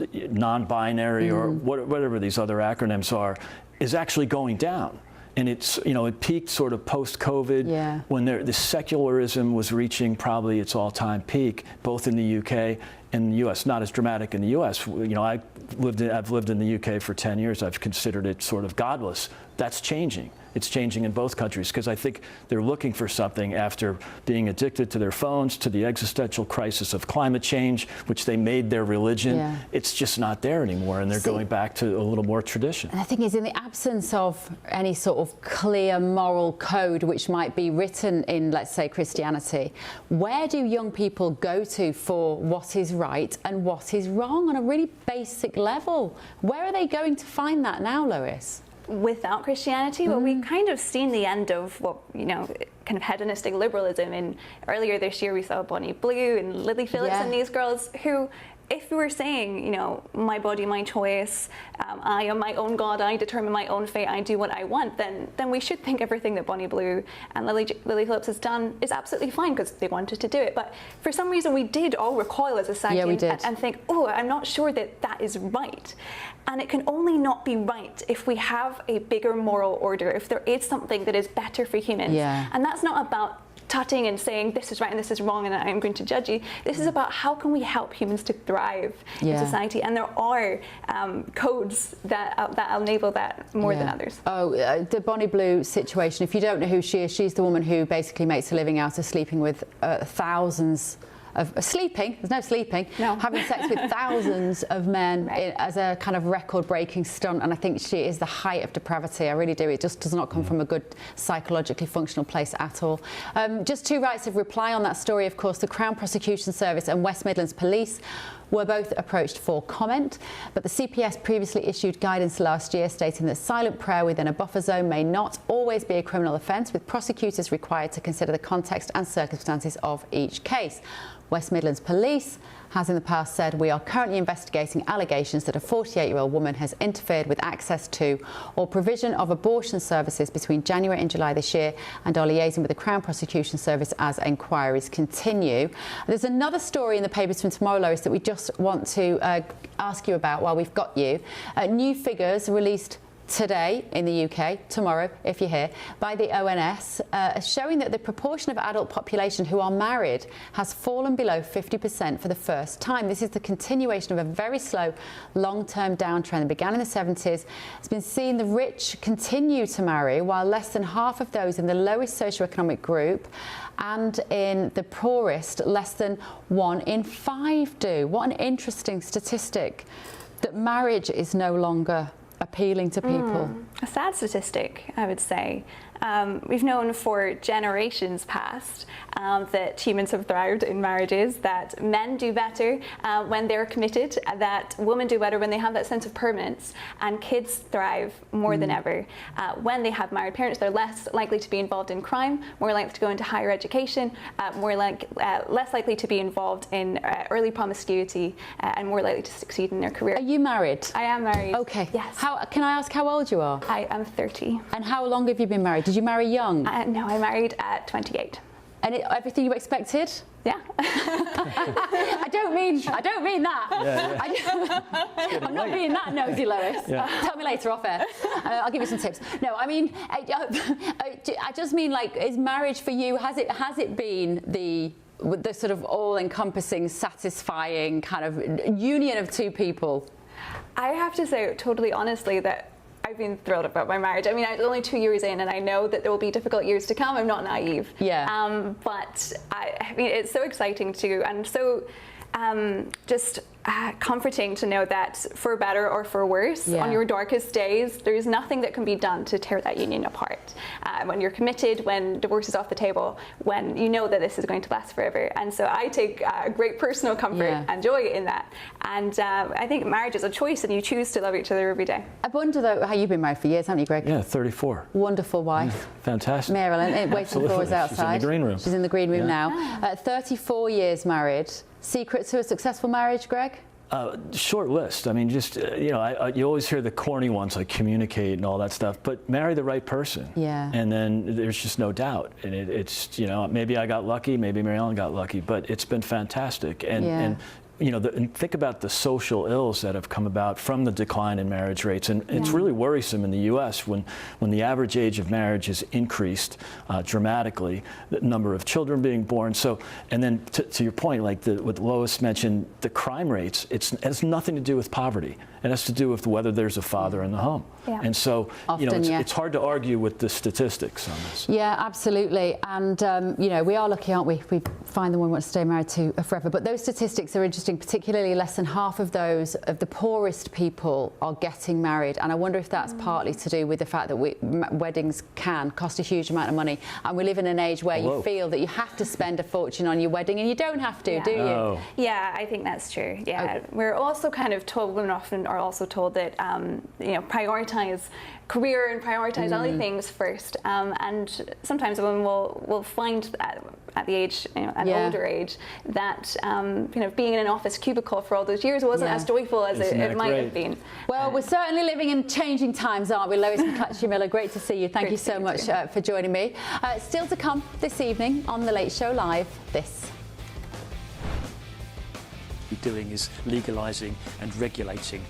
non-binary or whatever these other acronyms are is actually going down. And it's, you know, it peaked sort of post-COVID when the secularism was reaching probably its all-time peak, both in the UK and the US. Not as dramatic in the US. You know, I've lived in the UK for 10 years. I've considered it sort of godless. That's changing. It's changing in both countries, because I think they're looking for something after being addicted to their phones, to the existential crisis of climate change, which they made their religion. Yeah. It's just not there anymore, and they're going back to a little more tradition. And the thing is, in the absence of any sort of clear moral code which might be written in, let's say, Christianity, where do young people go to for what is right and what is wrong on a really basic level? Where are they going to find that now, Lois? Without Christianity, well, we kind of seen the end of what, you know, kind of hedonistic liberalism. And earlier this year we saw Bonnie Blue and Lily Phillips and these girls who, if we were saying, you know, my body, my choice, I am my own God, I determine my own fate, I do what I want, then we should think everything that Bonnie Blue and Lily Phillips has done is absolutely fine because they wanted to do it. But for some reason we did all recoil as a society and think, oh, I'm not sure that is right. And it can only not be right if we have a bigger moral order, if there is something that is better for humans. And that's not about tutting and saying this is right and this is wrong and I'm going to judge you. This is about how can we help humans to thrive in society, and there are codes that enable that more than others. The Bonnie Blue situation, if you don't know who she is, she's the woman who basically makes a living out of sleeping with thousands of there's no sleeping, having sex with thousands of men as a kind of record-breaking stunt, and I think she is the height of depravity. I really do. It just does not come from a good psychologically functional place at all. Just two rights of reply on that story, of course. The Crown Prosecution Service and West Midlands Police were both approached for comment, but the CPS previously issued guidance last year stating that silent prayer within a buffer zone may not always be a criminal offence, with prosecutors required to consider the context and circumstances of each case. West Midlands Police has in the past said, we are currently investigating allegations that a 48-year-old woman has interfered with access to or provision of abortion services between January and July this year, and are liaising with the Crown Prosecution Service as inquiries continue. There's another story in the papers from tomorrow, Lois, that we just want to ask you about while we've got you. New figures released today in the UK, tomorrow if you're here, by the ONS, showing that the proportion of adult population who are married has fallen below 50% for the first time. This is the continuation of a very slow long-term downtrend that began in the 70s. It's been seen the rich continue to marry, while less than half of those in the lowest socioeconomic group and in the poorest, less than 1 in 5 do. What an interesting statistic, that marriage is no longer appealing to people. A sad statistic, I would say. We've known for generations past that humans have thrived in marriages, that men do better when they're committed, that women do better when they have that sense of permanence, and kids thrive more than ever. When they have married parents, they're less likely to be involved in crime, more likely to go into higher education, less likely to be involved in early promiscuity, and more likely to succeed in their career. Are you married? I am married. Okay. Yes. Can I ask how old you are? I am 30. And how long have you been married? Did you marry young? No, I married at 28. And everything you expected? Yeah. I don't mean that. I'm not being that nosy, Lois. Tell me later off air. I'll give you some tips. No, I mean, I just mean, like, is marriage for you, has it been the sort of all-encompassing, satisfying kind of union of two people? I have to say, totally honestly, that I've been thrilled about my marriage. I mean, I'm only 2 years in, and I know that there will be difficult years to come. I'm not naive. Yeah. But I mean, it's so exciting too, and so just comforting to know that for better or for worse, on your darkest days, there's nothing that can be done to tear that union apart. When you're committed, when divorce is off the table, when you know that this is going to last forever. And so I take great personal comfort and joy in that. And I think marriage is a choice, and you choose to love each other every day. I wonder, though, how you've been married for years, haven't you, Greg? Yeah, 34. Wonderful wife. Fantastic. Marilyn, waiting for us outside. She's in the green room. She's in the green room now. 34 years married. Secrets to a successful marriage, Greg? Short list. I mean, just, you always hear the corny ones like communicate and all that stuff, but marry the right person. Yeah. And then there's just no doubt. And it's, maybe I got lucky, maybe Mary Ellen got lucky, but it's been fantastic. And and think about the social ills that have come about from the decline in marriage rates. And it's really worrisome in the U.S. when the average age of marriage has increased dramatically, the number of children being born. So, and then to your point, like what Lois mentioned, the crime rates, it has nothing to do with poverty. It has to do with whether there's a father in the home. Yeah. And so, Often, it's hard to argue with the statistics on this. Yeah, absolutely. And, we are lucky, aren't we? We find the one we want to stay married to forever. But those statistics are interesting, particularly less than half of those of the poorest people are getting married. And I wonder if that's partly to do with the fact that weddings can cost a huge amount of money. And we live in an age where you feel that you have to spend a fortune on your wedding, and you don't have to, do you? Yeah, I think that's true. Yeah, we're also kind of told, women often are also told that, prioritize career and prioritize other things first. And sometimes a woman will find at the age, an older age, that being in an office cubicle for all those years wasn't as joyful as it might have been. Well, we're certainly living in changing times, aren't we? Lois McClatchy-Miller, great to see you. Thank you so much for joining me. Still to come this evening on The Late Show Live, this. Doing is legalising and regulating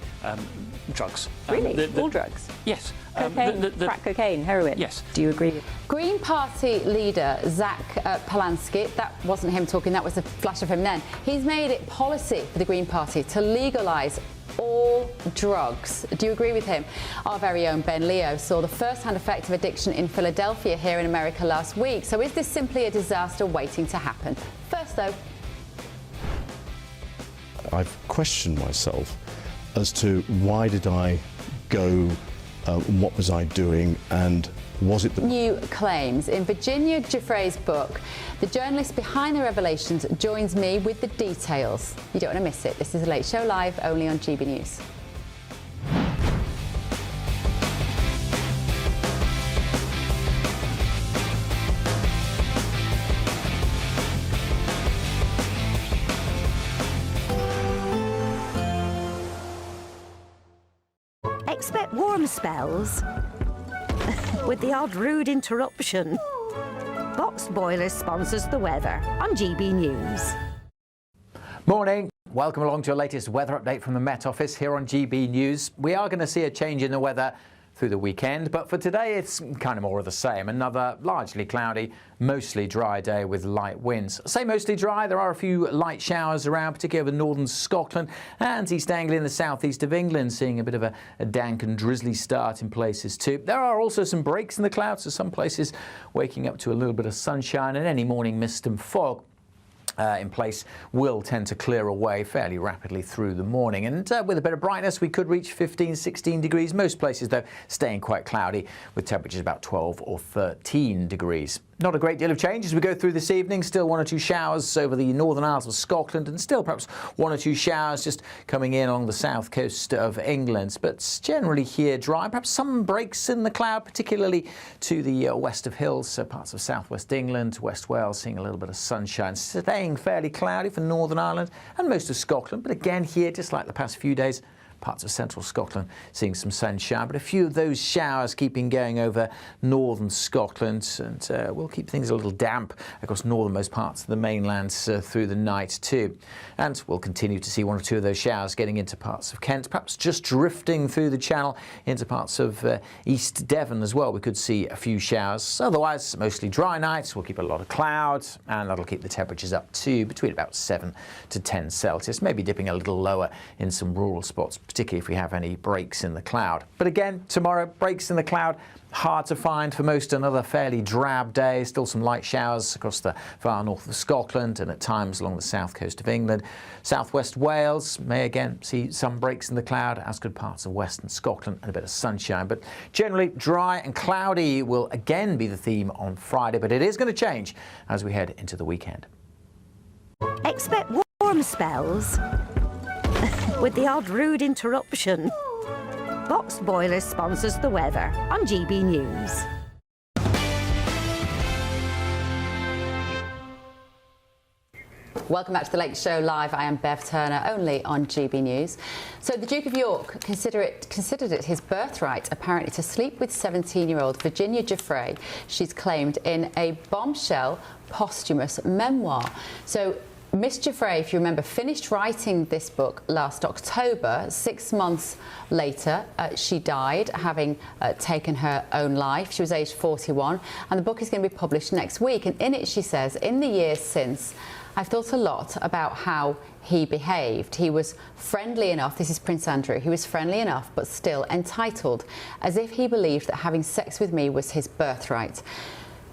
drugs. Really? All drugs? Yes. Cocaine, crack cocaine, heroin? Yes. Do you agree with Green Party leader Zach Polanski, that wasn't him talking, that was a flash of him then. He's made it policy for the Green Party to legalise all drugs. Do you agree with him? Our very own Ben Leo saw the first-hand effect of addiction in Philadelphia here in America last week. So is this simply a disaster waiting to happen? First, though, I've questioned myself as to why did I go, what was I doing, and was it the new claims. In Virginia Giuffre's book, the journalist behind the revelations joins me with the details. You don't want to miss it. This is The Late Show Live, only on GB News. Expect warm spells with the odd rude interruption. Boxed Boilers sponsors the weather on GB News. Morning. Welcome along to your latest weather update from the Met Office here on GB News. We are going to see a change in the weather through the weekend, but for today it's kind of more of the same. Another largely cloudy, mostly dry day with light winds. Say mostly dry, there are a few light showers around, particularly over northern Scotland and East Anglia in the southeast of England, seeing a bit of a dank and drizzly start in places too. There are also some breaks in the clouds, so some places waking up to a little bit of sunshine, and any morning mist and fog in place will tend to clear away fairly rapidly through the morning, and with a bit of brightness we could reach 15-16 degrees. Most places though staying quite cloudy with temperatures about 12 or 13 degrees. Not a great deal of change as we go through this evening. Still one or two showers over the Northern Isles of Scotland, and still perhaps one or two showers just coming in along the south coast of England. But generally here dry, perhaps some breaks in the cloud, particularly to the west of hills, so parts of southwest England, West Wales, seeing a little bit of sunshine. Staying fairly cloudy for Northern Ireland and most of Scotland. But again here, just like the past few days, parts of central Scotland seeing some sunshine, but a few of those showers keeping going over northern Scotland, and will keep things a little damp across northernmost parts of the mainland through the night too. And we'll continue to see one or two of those showers getting into parts of Kent, perhaps just drifting through the channel into parts of East Devon as well. We could see a few showers. Otherwise, mostly dry nights. We'll keep a lot of clouds, and that'll keep the temperatures up to between about 7 to 10 Celsius, maybe dipping a little lower in some rural spots, particularly if we have any breaks in the cloud. But again, tomorrow, breaks in the cloud, hard to find for most. Another fairly drab day. Still some light showers across the far north of Scotland and at times along the south coast of England. Southwest Wales may again see some breaks in the cloud, as could parts of western Scotland, and a bit of sunshine. But generally dry and cloudy will again be the theme on Friday, but it is going to change as we head into the weekend. Expect warm spells with the odd rude interruption. Boxed Boilers sponsors the weather on GB News. Welcome back to the Late Show Live. I am Bev Turner, only on GB News. So the Duke of York considered it his birthright, apparently, to sleep with 17-year-old Virginia Giuffre, she's claimed in a bombshell posthumous memoir. So Miss Giuffre, if you remember, finished writing this book last October. 6 months later, she died, having taken her own life. She was aged 41, and the book is going to be published next week. And in it, she says, in the years since, I've thought a lot about how he behaved. He was friendly enough, this is Prince Andrew, he was friendly enough, but still entitled, as if he believed that having sex with me was his birthright.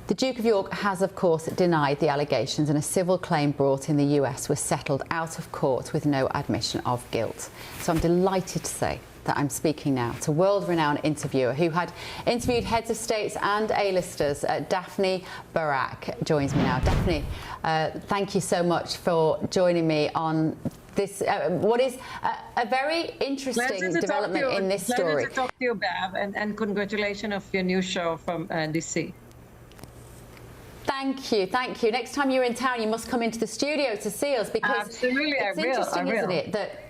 The Duke of York has, of course, denied the allegations, and a civil claim brought in the US was settled out of court with no admission of guilt. So I'm delighted to say that I'm speaking now to world-renowned interviewer who had interviewed heads of states and A-listers. Daphne Barak joins me now. Daphne, thank you so much for joining me on this, what is a very interesting development in this story. Pleasure to talk to you, Bev, and congratulations of your new show from DC. Thank you, thank you. Next time you're in town, you must come into the studio to see us, because absolutely, it's interesting, isn't it, that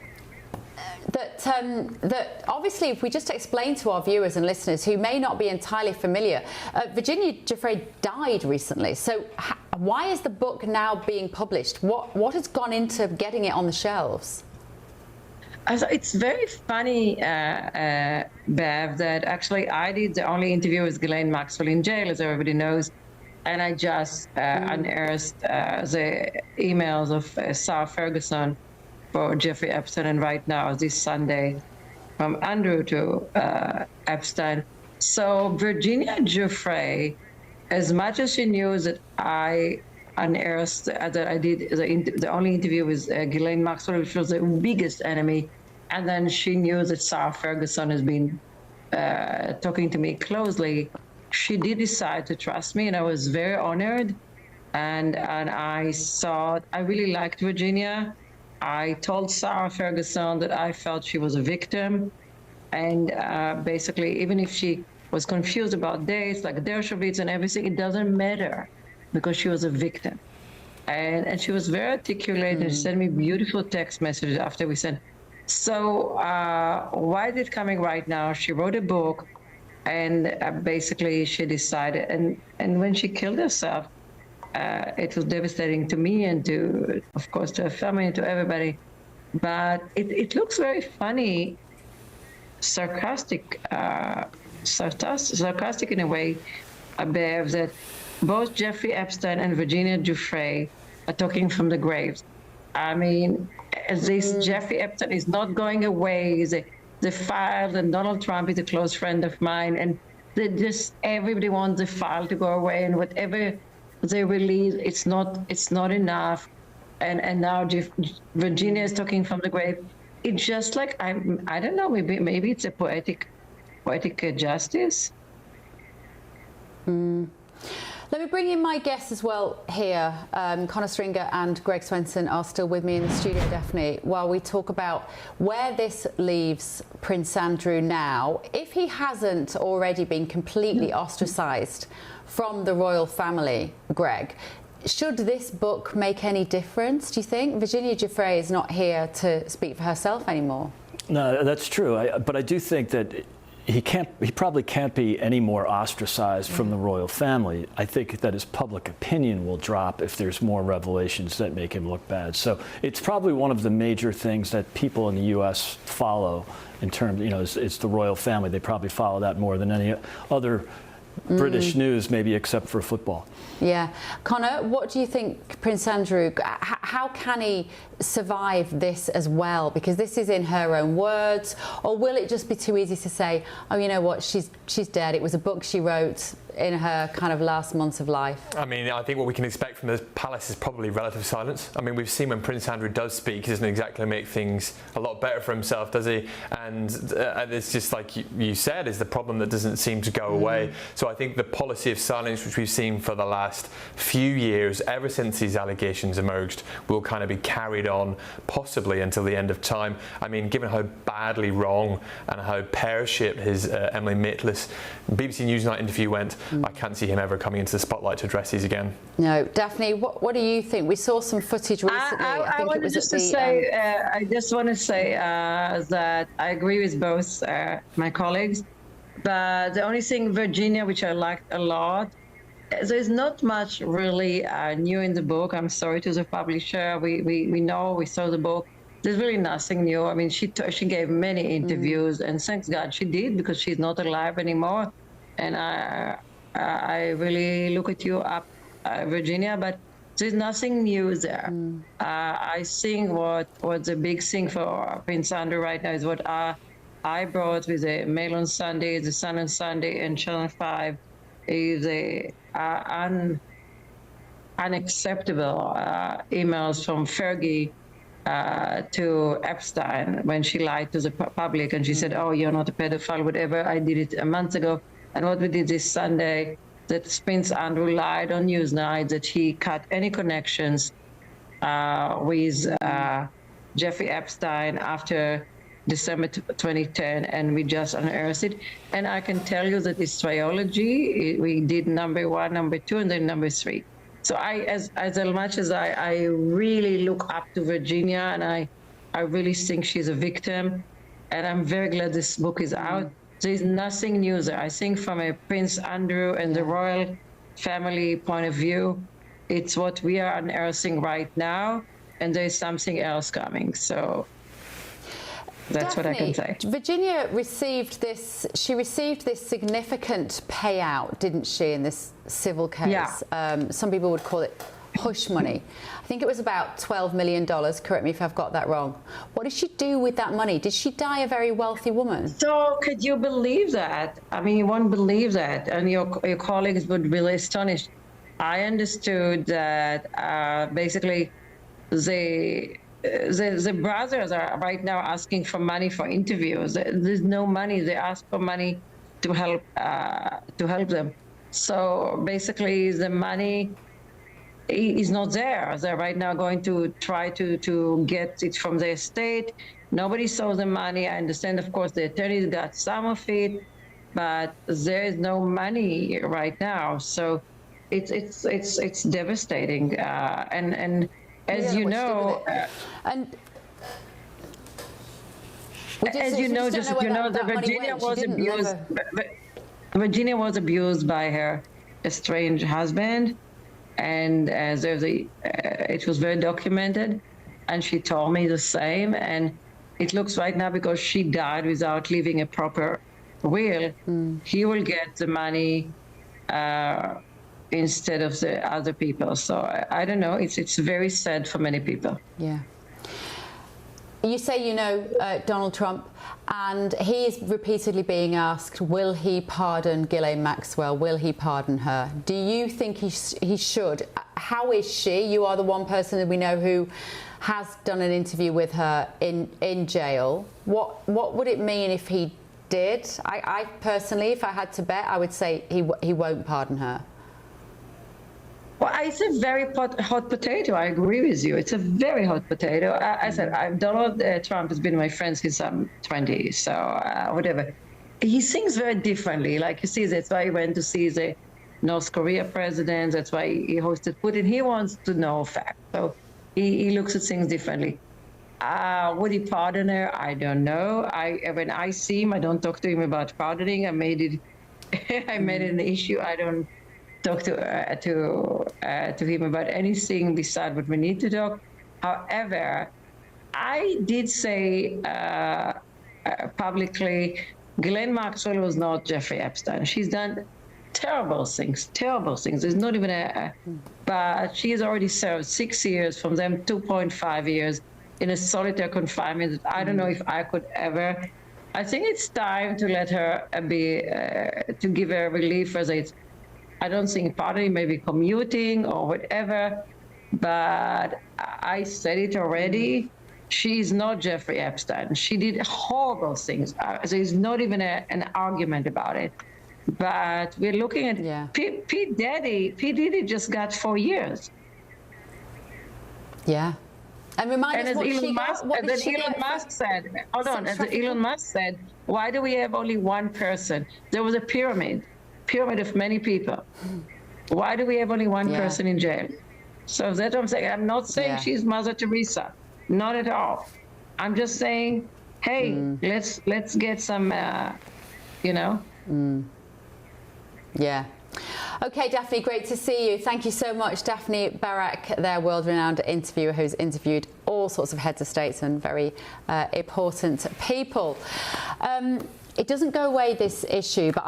obviously, if we just explain to our viewers and listeners who may not be entirely familiar, Virginia Giuffre died recently. So why is the book now being published? What has gone into getting it on the shelves? It's very funny, Bev, that actually I did the only interview with Ghislaine Maxwell in jail, as everybody knows. And I just unearthed the emails of Sarah Ferguson for Jeffrey Epstein, and right now, this Sunday, from Andrew to Epstein. So Virginia Giuffre, as much as she knew that I unearthed, that I did the only interview with Ghislaine Maxwell, which was the biggest enemy, and then she knew that Sarah Ferguson has been talking to me closely, she did decide to trust me, and I was very honored. And I thought I really liked Virginia. I told Sarah Ferguson that I felt she was a victim, and basically, even if she was confused about dates like Dershowitz and everything, it doesn't matter, because she was a victim. And she was very articulate, and she sent me beautiful text messages after we sent So why is it coming right now? She wrote a book, and basically she decided, and when she killed herself, it was devastating to me and to, of course, to her family and to everybody. But it looks very funny, sarcastic in a way, Bev, that both Jeffrey Epstein and Virginia Giuffre are talking from the graves. I mean, this Jeffrey Epstein is not going away. They filed, and Donald Trump is a close friend of mine, and everybody wants the file to go away, and whatever they release, it's not enough. And now Virginia is talking from the grave. It's just like I don't know. Maybe it's a poetic justice. Let me bring in my guests as well here. Connor Stringer and Greg Swenson are still with me in the studio, Daphne, while we talk about where this leaves Prince Andrew now, if he hasn't already been completely ostracised from the royal family, Greg. Should this book make any difference, do you think? Virginia Giuffre is not here to speak for herself anymore. No, that's true. But I do think that he probably can't be any more ostracized from the royal family. I think that his public opinion will drop if there's more revelations that make him look bad. So it's probably one of the major things that people in the U.S. follow in terms, it's the royal family. They probably follow that more than any other British news, maybe except for football. Yeah. Connor, what do you think, Prince Andrew, how can he survive this as well? Because this is in her own words. Or will it just be too easy to say, oh, you know what, she's dead. It was a book she wrote in her kind of last months of life. I mean, I think what we can expect from the palace is probably relative silence. I mean, we've seen when Prince Andrew does speak, he doesn't exactly make things a lot better for himself, does he? And it's just like you said, is the problem that doesn't seem to go away. So I think the policy of silence, which we've seen for the last few years, ever since these allegations emerged, will kind of be carried on possibly until the end of time. I mean, given how badly wrong and how pear-shaped his Emily Maitlis BBC Newsnight interview went, I can't see him ever coming into the spotlight to address these again. No, Daphne, what do you think? We saw some footage recently. I just want to say that I agree with both my colleagues, but the only thing, Virginia, which I liked a lot, there's not much really new in the book. I'm sorry to the publisher. We know, we saw the book. There's really nothing new. I mean, she gave many interviews, and thanks God she did, because she's not alive anymore. And I really look at you up, Virginia, but there's nothing new there. I think what the big thing for Prince Andrew right now is what I brought with the Mail on Sunday, the Sun on Sunday, and Channel 5 is the unacceptable emails from Fergie to Epstein when she lied to the public, and she said, oh, you're not a pedophile, whatever. I did it a month ago. And what we did this Sunday, that Prince Andrew lied on Newsnight that he cut any connections with Jeffrey Epstein after December 2010, and we just unearthed it. And I can tell you that this trilogy, we did number 1, number 2, and then number 3. So as much as I really look up to Virginia, and I really think she's a victim, and I'm very glad this book is out. There's nothing new there. I think from a Prince Andrew and the royal family point of view, it's what we are unearthing right now, and there's something else coming. So that's Daphne, what I can say. Virginia received this significant payout, didn't she, in this civil case? Yeah. Some people would call it hush money. I think it was about $12 million. Correct me if I've got that wrong. What did she do with that money? Did she die a very wealthy woman? So could you believe that? I mean, you won't believe that, and your colleagues would be really astonished. I understood that basically the brothers are right now asking for money for interviews. There's no money. They ask for money to help them. So basically, the money is not there. They're right now going to try to get it from the estate. Nobody saw the money. I understand, of course, the attorneys got some of it, but there is no money right now. So it's devastating. And as you know, As you know, that Virginia was abused by her estranged husband, and it was very documented, and she told me the same. And it looks right now, because she died without leaving a proper will, he will get the money instead of the other people. So I don't know. It's very sad for many people. Yeah. You say you know Donald Trump, and he is repeatedly being asked, will he pardon Ghislaine Maxwell? Will he pardon her? Do you think he should? How is she? You are the one person that we know who has done an interview with her in jail. What would it mean if he did? I personally, if I had to bet, I would say he won't pardon her. Well, it's a very hot potato. I agree with you. It's a very hot potato. I said, Donald Trump has been my friend since I'm 20, so whatever. He thinks very differently. Like you see, that's why he went to see the North Korea president. That's why he hosted Putin. He wants to know facts. So he looks at things differently. Would he pardon her? I don't know. When I see him, I don't talk to him about pardoning. I made it an issue. I don't talk to him about anything besides what we need to talk. However, I did say publicly, Ghislaine Maxwell was not Jeffrey Epstein. She's done terrible things. There's not even but she has already served 6 years, from them 2.5 years in a solitary confinement. I don't know if I could ever. I think it's time to let her to give her relief, whether it's, I don't think pardoning, maybe commuting or whatever, but I said it already. She's not Jeffrey Epstein. She did horrible things. There's not even an argument about it. But we're looking at P. Diddy just got 4 years. Yeah. And remind us what Elon Musk said, hold on, as Elon Musk said, why do we have only one person? There was a pyramid of many people. Why do we have only one person in jail? So that's what I'm saying. I'm not saying she's Mother Teresa, not at all. I'm just saying, hey, let's get some, Yeah. Okay, Daphne, great to see you. Thank you so much. Daphne Barak, their world-renowned interviewer who's interviewed all sorts of heads of states and very important people. It doesn't go away, this issue, but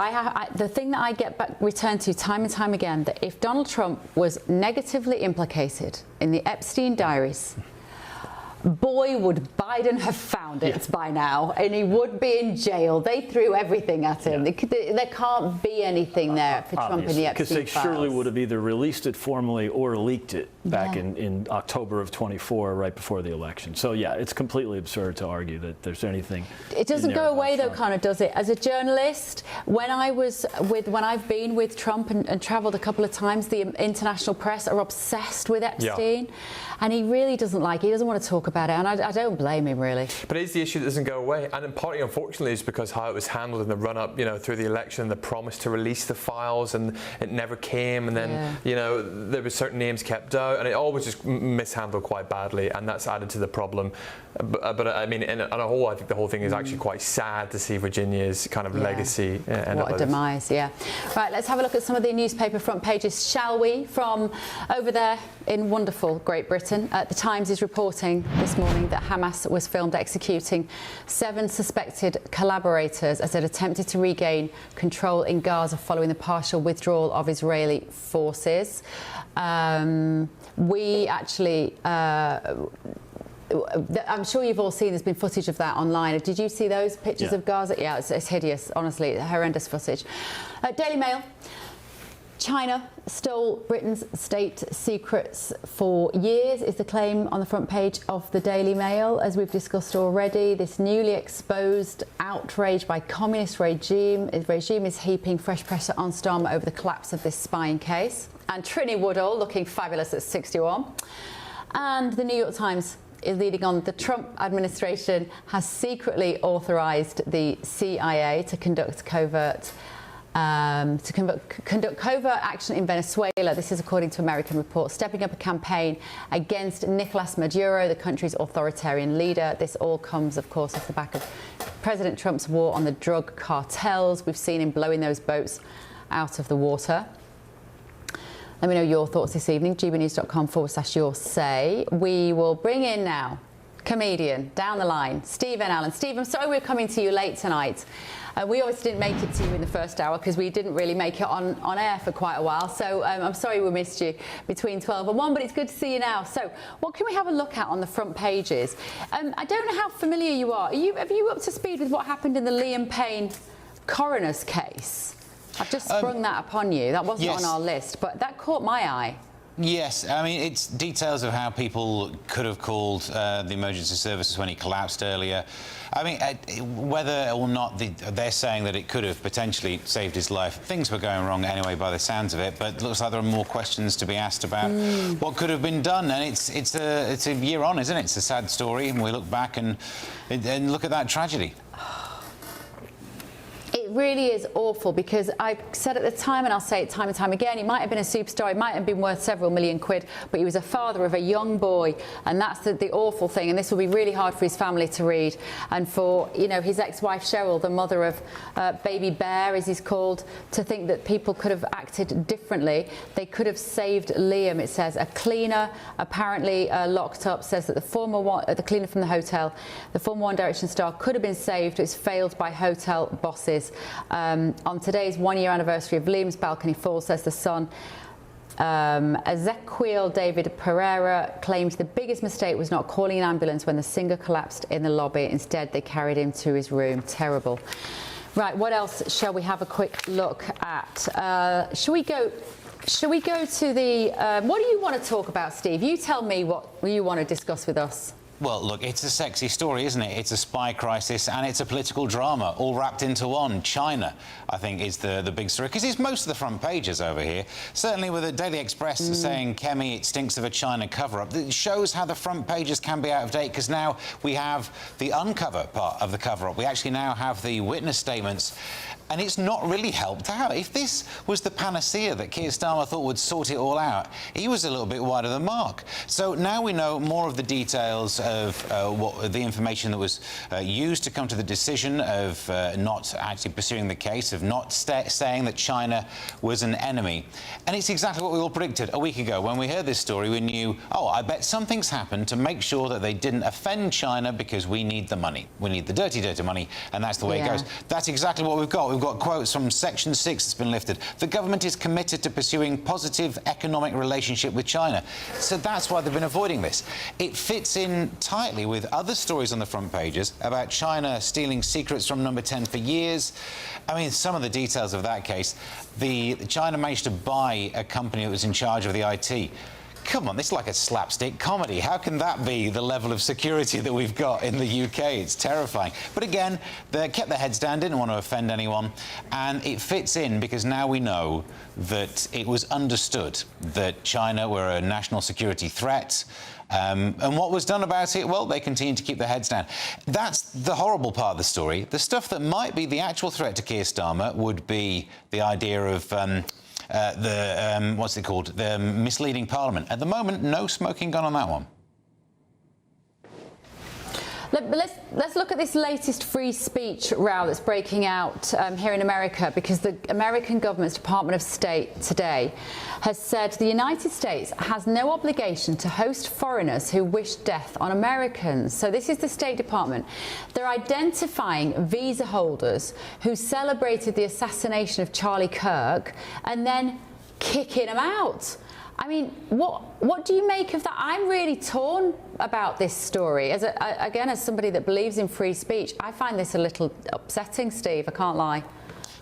the thing that I return to time and time again, that if Donald Trump was negatively implicated in the Epstein diaries, boy, would Biden have found it by now, and he would be in jail. They threw everything at him. There can't be anything there for Trump in the Epstein because they files. surely would have either released it formally or leaked it back in October of 24, right before the election. So yeah, it's completely absurd to argue that there's anything. It doesn't go away though, kind of, does it? As a journalist, when I've been with Trump and travelled a couple of times, the international press are obsessed with Epstein, and he really doesn't like it. He doesn't want to talk about it, and I don't blame him, really. But it is the issue that doesn't go away, and in partly, unfortunately, is because how it was handled in the run-up, through the election, the promise to release the files, and it never came, and then, there were certain names kept out, and it always just mishandled quite badly, and that's added to the problem. But I mean, on a whole, I think the whole thing is actually quite sad to see Virginia's kind of legacy end up What a demise, Right, let's have a look at some of the newspaper front pages, shall we? From over there in wonderful Great Britain, The Times is reporting this morning that Hamas was filmed executing 7 suspected collaborators as it attempted to regain control in Gaza following the partial withdrawal of Israeli forces. We actually... I'm sure you've all seen, there's been footage of that online. Did you see those pictures of Gaza? Yeah, it's hideous, honestly, horrendous footage. Daily Mail. China stole Britain's state secrets for years, is the claim on the front page of the Daily Mail. As we've discussed already, this newly exposed outrage by communist regime is heaping fresh pressure on Starmer over the collapse of this spying case. And Trinny Woodall looking fabulous at 61. And the New York Times is leading on. The Trump administration has secretly authorized the CIA to conduct covert to conduct covert action in Venezuela. This is according to American reports, stepping up a campaign against Nicolas Maduro, the country's authoritarian leader. This all comes, of course, off the back of President Trump's war on the drug cartels. We've seen him blowing those boats out of the water. Let me know your thoughts this evening, gbnews.com/your say. We will bring in now comedian down the line, Steve and Alan. Steve, I'm sorry we're coming to you late tonight. We obviously didn't make it to you in the first hour because we didn't really make it on air for quite a while. So I'm sorry we missed you between 12 and 1, but it's good to see you now. So what can we have a look at on the front pages? I don't know how familiar you are. Have you up to speed with what happened in the Liam Payne coroner's case? I've just sprung that upon you. That wasn't on our list, but that caught my eye. Yes, I mean, it's details of how people could have called the emergency services when he collapsed earlier. I mean, whether or not they're saying that it could have potentially saved his life. Things were going wrong anyway by the sounds of it, but it looks like there are more questions to be asked about what could have been done. And it's a year on, isn't it? It's a sad story, and we look back and look at that tragedy. It really is awful because I said at the time, and I'll say it time and time again, he might have been a superstar, he might have been worth several million quid, but he was a father of a young boy, and that's the awful thing. And this will be really hard for his family to read, and for his ex-wife Cheryl, the mother of baby Bear, as he's called, to think that people could have acted differently. They could have saved Liam. It says a cleaner apparently locked up says that the cleaner from the hotel, the former One Direction star, could have been saved. It was failed by hotel bosses. On today's one-year anniversary of Liam's balcony fall, says the Sun, Ezequiel David Pereira claimed the biggest mistake was not calling an ambulance when the singer collapsed in the lobby. Instead, they carried him to his room. Terrible. Right, what else shall we have a quick look at? Shall we go to the... what do you want to talk about, Steve? You tell me what you want to discuss with us. Well, look, it's a sexy story, isn't it? It's a spy crisis and it's a political drama, all wrapped into one. China, I think, is the big story, because it's most of the front pages over here. Certainly with the Daily Express saying, Kemi, it stinks of a China cover-up. It shows how the front pages can be out of date, because now we have the uncover part of the cover-up. We actually now have the witness statements, and it's not really helped out. If this was the panacea that Keir Starmer thought would sort it all out, he was a little bit wide of the mark. So now we know more of the details of what the information that was used to come to the decision of not actually pursuing the case, of not saying that China was an enemy. And it's exactly what we all predicted a week ago. When we heard this story, we knew, oh, I bet something's happened to make sure that they didn't offend China, because we need the money. We need the dirty, dirty money, and that's the way it goes. That's exactly what we've got. We've got quotes from Section 6 that's been lifted. The government is committed to pursuing positive economic relationship with China. So that's why they've been avoiding this. It fits in tightly with other stories on the front pages about China stealing secrets from Number 10 for years. I mean, some of the details of that case. China managed to buy a company that was in charge of the IT. Come on, this is like a slapstick comedy. How can that be the level of security that we've got in the UK? It's terrifying. But again, they kept their heads down, didn't want to offend anyone. And it fits in because now we know that it was understood that China were a national security threat. And what was done about it? Well, they continue to keep their heads down. That's the horrible part of the story. The stuff that might be the actual threat to Keir Starmer would be the idea of... what's it called? The misleading Parliament. At the moment, no smoking gun on that one. Let's look at this latest free speech row that's breaking out here in America, because the American government's Department of State today has said the United States has no obligation to host foreigners who wish death on Americans. So this is the State Department. They're identifying visa holders who celebrated the assassination of Charlie Kirk and then kicking them out. I mean, what do you make of that? I'm really torn about this story. Again, as somebody that believes in free speech, I find this a little upsetting, Steve, I can't lie.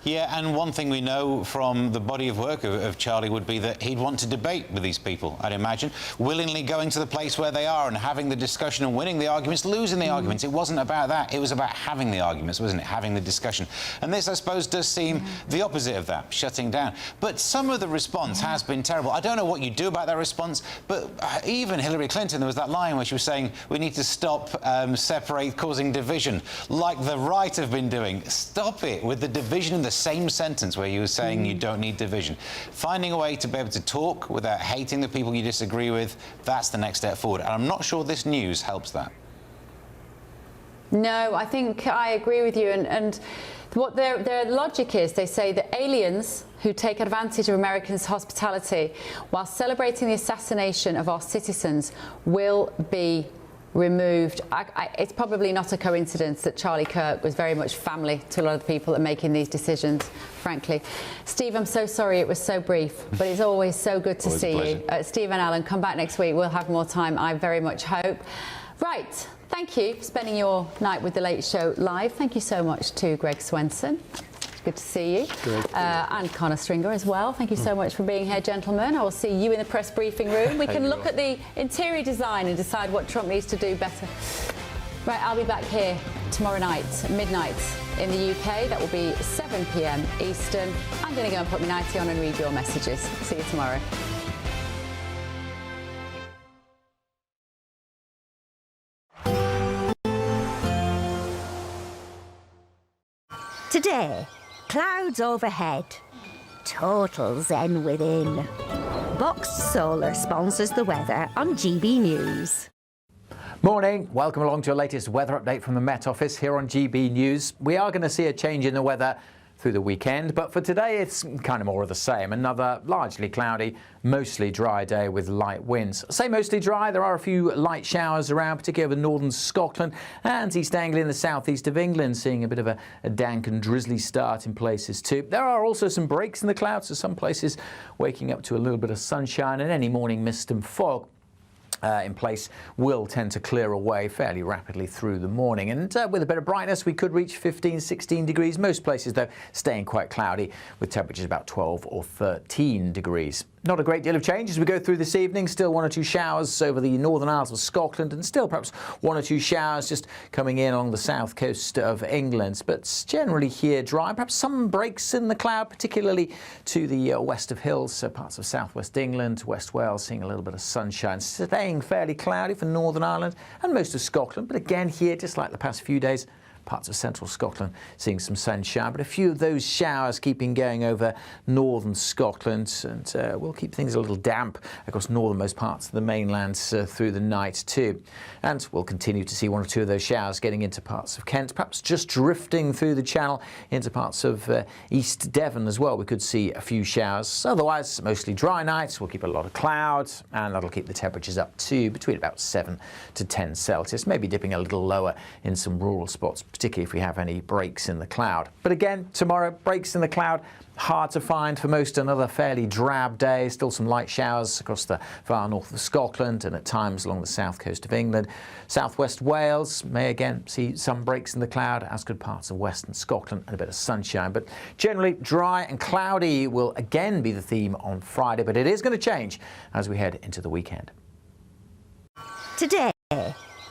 Yeah, and one thing we know from the body of work of Charlie would be that he'd want to debate with these people, I'd imagine, willingly going to the place where they are and having the discussion and winning the arguments, losing the arguments. It wasn't about that. It was about having the arguments, wasn't it? Having the discussion. And this, I suppose, does seem the opposite of that, shutting down. But some of the response has been terrible. I don't know what you do about that response, but even Hillary Clinton, there was that line where she was saying we need to stop separate, causing division, like the right have been doing. Stop it with the division and the the same sentence where you were saying you don't need division. Finding a way to be able to talk without hating the people you disagree with, that's the next step forward. And I'm not sure this news helps that. No, I think I agree with you. And what their logic is, they say that aliens who take advantage of Americans' hospitality while celebrating the assassination of our citizens will be removed. It's probably not a coincidence that Charlie Kirk was very much family to a lot of the people that are making these decisions, frankly. Steve, I'm so sorry it was so brief, but it's always so good to see you. Steve and Alan, come back next week. We'll have more time, I very much hope. Right, thank you for spending your night with The Late Show Live. Thank you so much to Greg Swenson. Good to see you. And Connor Stringer as well. Thank you so much for being here, gentlemen. I will see you in the press briefing room. We can look at the interior design and decide what Trump needs to do better. Right, I'll be back here tomorrow night, midnight in the UK. That will be 7 p.m. Eastern. I'm going to go and put my nightie on and read your messages. See you tomorrow. Today, clouds overhead, total zen within. Boxed Solar sponsors the weather on GB News. Morning, welcome along to your latest weather update from the Met Office here on GB News. We are going to see a change in the weather through the weekend, but for today it's kind of more of the same. Another largely cloudy, mostly dry day with light winds. I say mostly dry, there are a few light showers around, particularly over northern Scotland and East Anglia in the southeast of England, seeing a bit of a dank and drizzly start in places too. There are also some breaks in the clouds, so some places waking up to a little bit of sunshine, and any morning mist and fog in place will tend to clear away fairly rapidly through the morning, and with a bit of brightness we could reach 15-16 degrees. Most places though staying quite cloudy with temperatures about 12 or 13 degrees. Not a great deal of change as we go through this evening. Still one or two showers over the Northern Isles of Scotland, and still perhaps one or two showers just coming in along the south coast of England. But generally here dry, perhaps some breaks in the cloud, particularly to the west of hills, so parts of southwest England, West Wales, seeing a little bit of sunshine. Staying fairly cloudy for Northern Ireland and most of Scotland, but again here, just like the past few days, parts of central Scotland seeing some sunshine, but a few of those showers keeping going over northern Scotland, and will keep things a little damp across northernmost parts of the mainland through the night too. And we'll continue to see one or two of those showers getting into parts of Kent, perhaps just drifting through the channel into parts of East Devon as well. We could see a few showers. Otherwise, mostly dry nights. We'll keep a lot of clouds, and that'll keep the temperatures up to between about 7 to 10 Celsius, maybe dipping a little lower in some rural spots, particularly if we have any breaks in the cloud. But again, tomorrow, breaks in the cloud, hard to find for most. Another fairly drab day. Still some light showers across the far north of Scotland and at times along the south coast of England. Southwest Wales may again see some breaks in the cloud, as could parts of western Scotland, and a bit of sunshine. But generally dry and cloudy will again be the theme on Friday, but it is going to change as we head into the weekend. Today,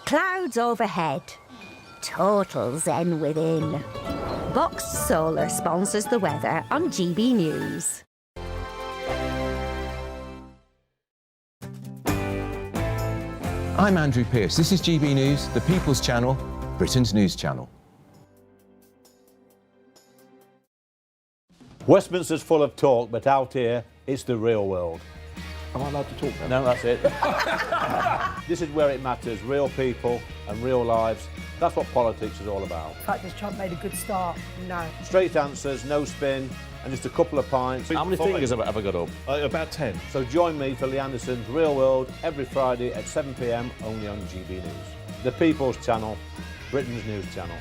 clouds overhead, total zen within. Boxed Solar sponsors the weather on GB News. I'm Andrew Pearce. This is GB News, the People's Channel, Britain's news channel. Westminster's full of talk, but out here, it's the real world. Am I allowed to talk then? No, that's it. This is where it matters, real people and real lives. That's what politics is all about. In fact, has Trump made a good start? No. Straight answers, no spin, and just a couple of pints. How many fingers have I got up? About 10. So join me for Lee Anderson's Real World every Friday at 7 p.m. only on GB News. The People's Channel, Britain's news channel.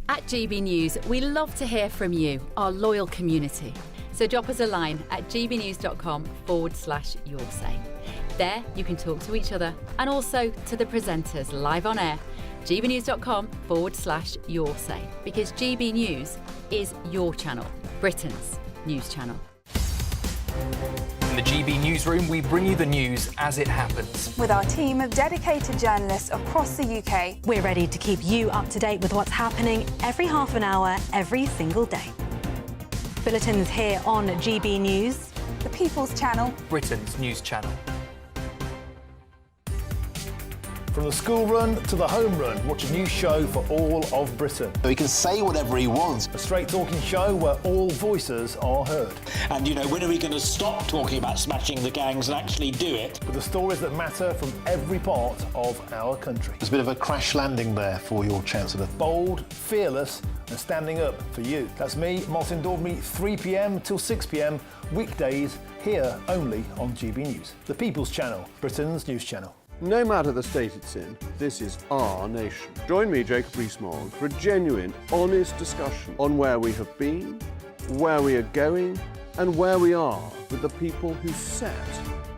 At GB News, we love to hear from you, our loyal community. So drop us a line at gbnews.com/yoursay. There you can talk to each other and also to the presenters live on air. gbnews.com/yoursay, because GB News is your channel, Britain's news channel. In the GB newsroom, we bring you the news as it happens. With our team of dedicated journalists across the UK, we're ready to keep you up to date with what's happening every half an hour, every single day. Bulletins here on GB News, the People's Channel, Britain's news channel. From the school run to the home run, watch a new show for all of Britain. So he can say whatever he wants. A straight talking show where all voices are heard. And, you know, when are we going to stop talking about smashing the gangs and actually do it? With the stories that matter from every part of our country. There's a bit of a crash landing there for your Chancellor. Bold, fearless and standing up for you. That's me, Martin Daubney, 3 p.m. till 6 p.m. weekdays, here only on GB News. The People's Channel, Britain's news channel. No matter the state it's in, this is our nation. Join me, Jacob Rees-Mogg, for a genuine, honest discussion on where we have been, where we are going, and where we are with the people who set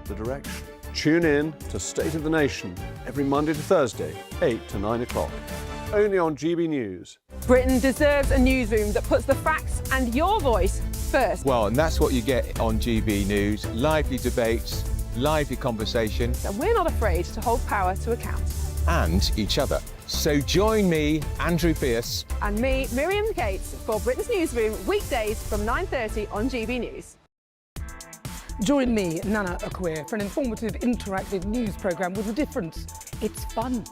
the direction. Tune in to State of the Nation every Monday to Thursday, 8 to 9 o'clock. Only on GB News. Britain deserves a newsroom that puts the facts and your voice first. Well, and that's what you get on GB News. Lively debates, lively conversation. And we're not afraid to hold power to account. And each other. So join me, Andrew Pierce. And me, Miriam Gates, for Britain's Newsroom, weekdays from 9:30 on GB News. Join me, Nana Akwe, for an informative, interactive news programme with a difference. It's fun.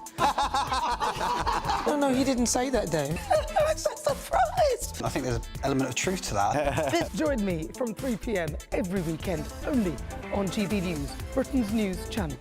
No, he didn't say that, Dave. I'm so surprised. I think there's an element of truth to that. Join me from 3 p.m. every weekend, only on GB News, Britain's news channel.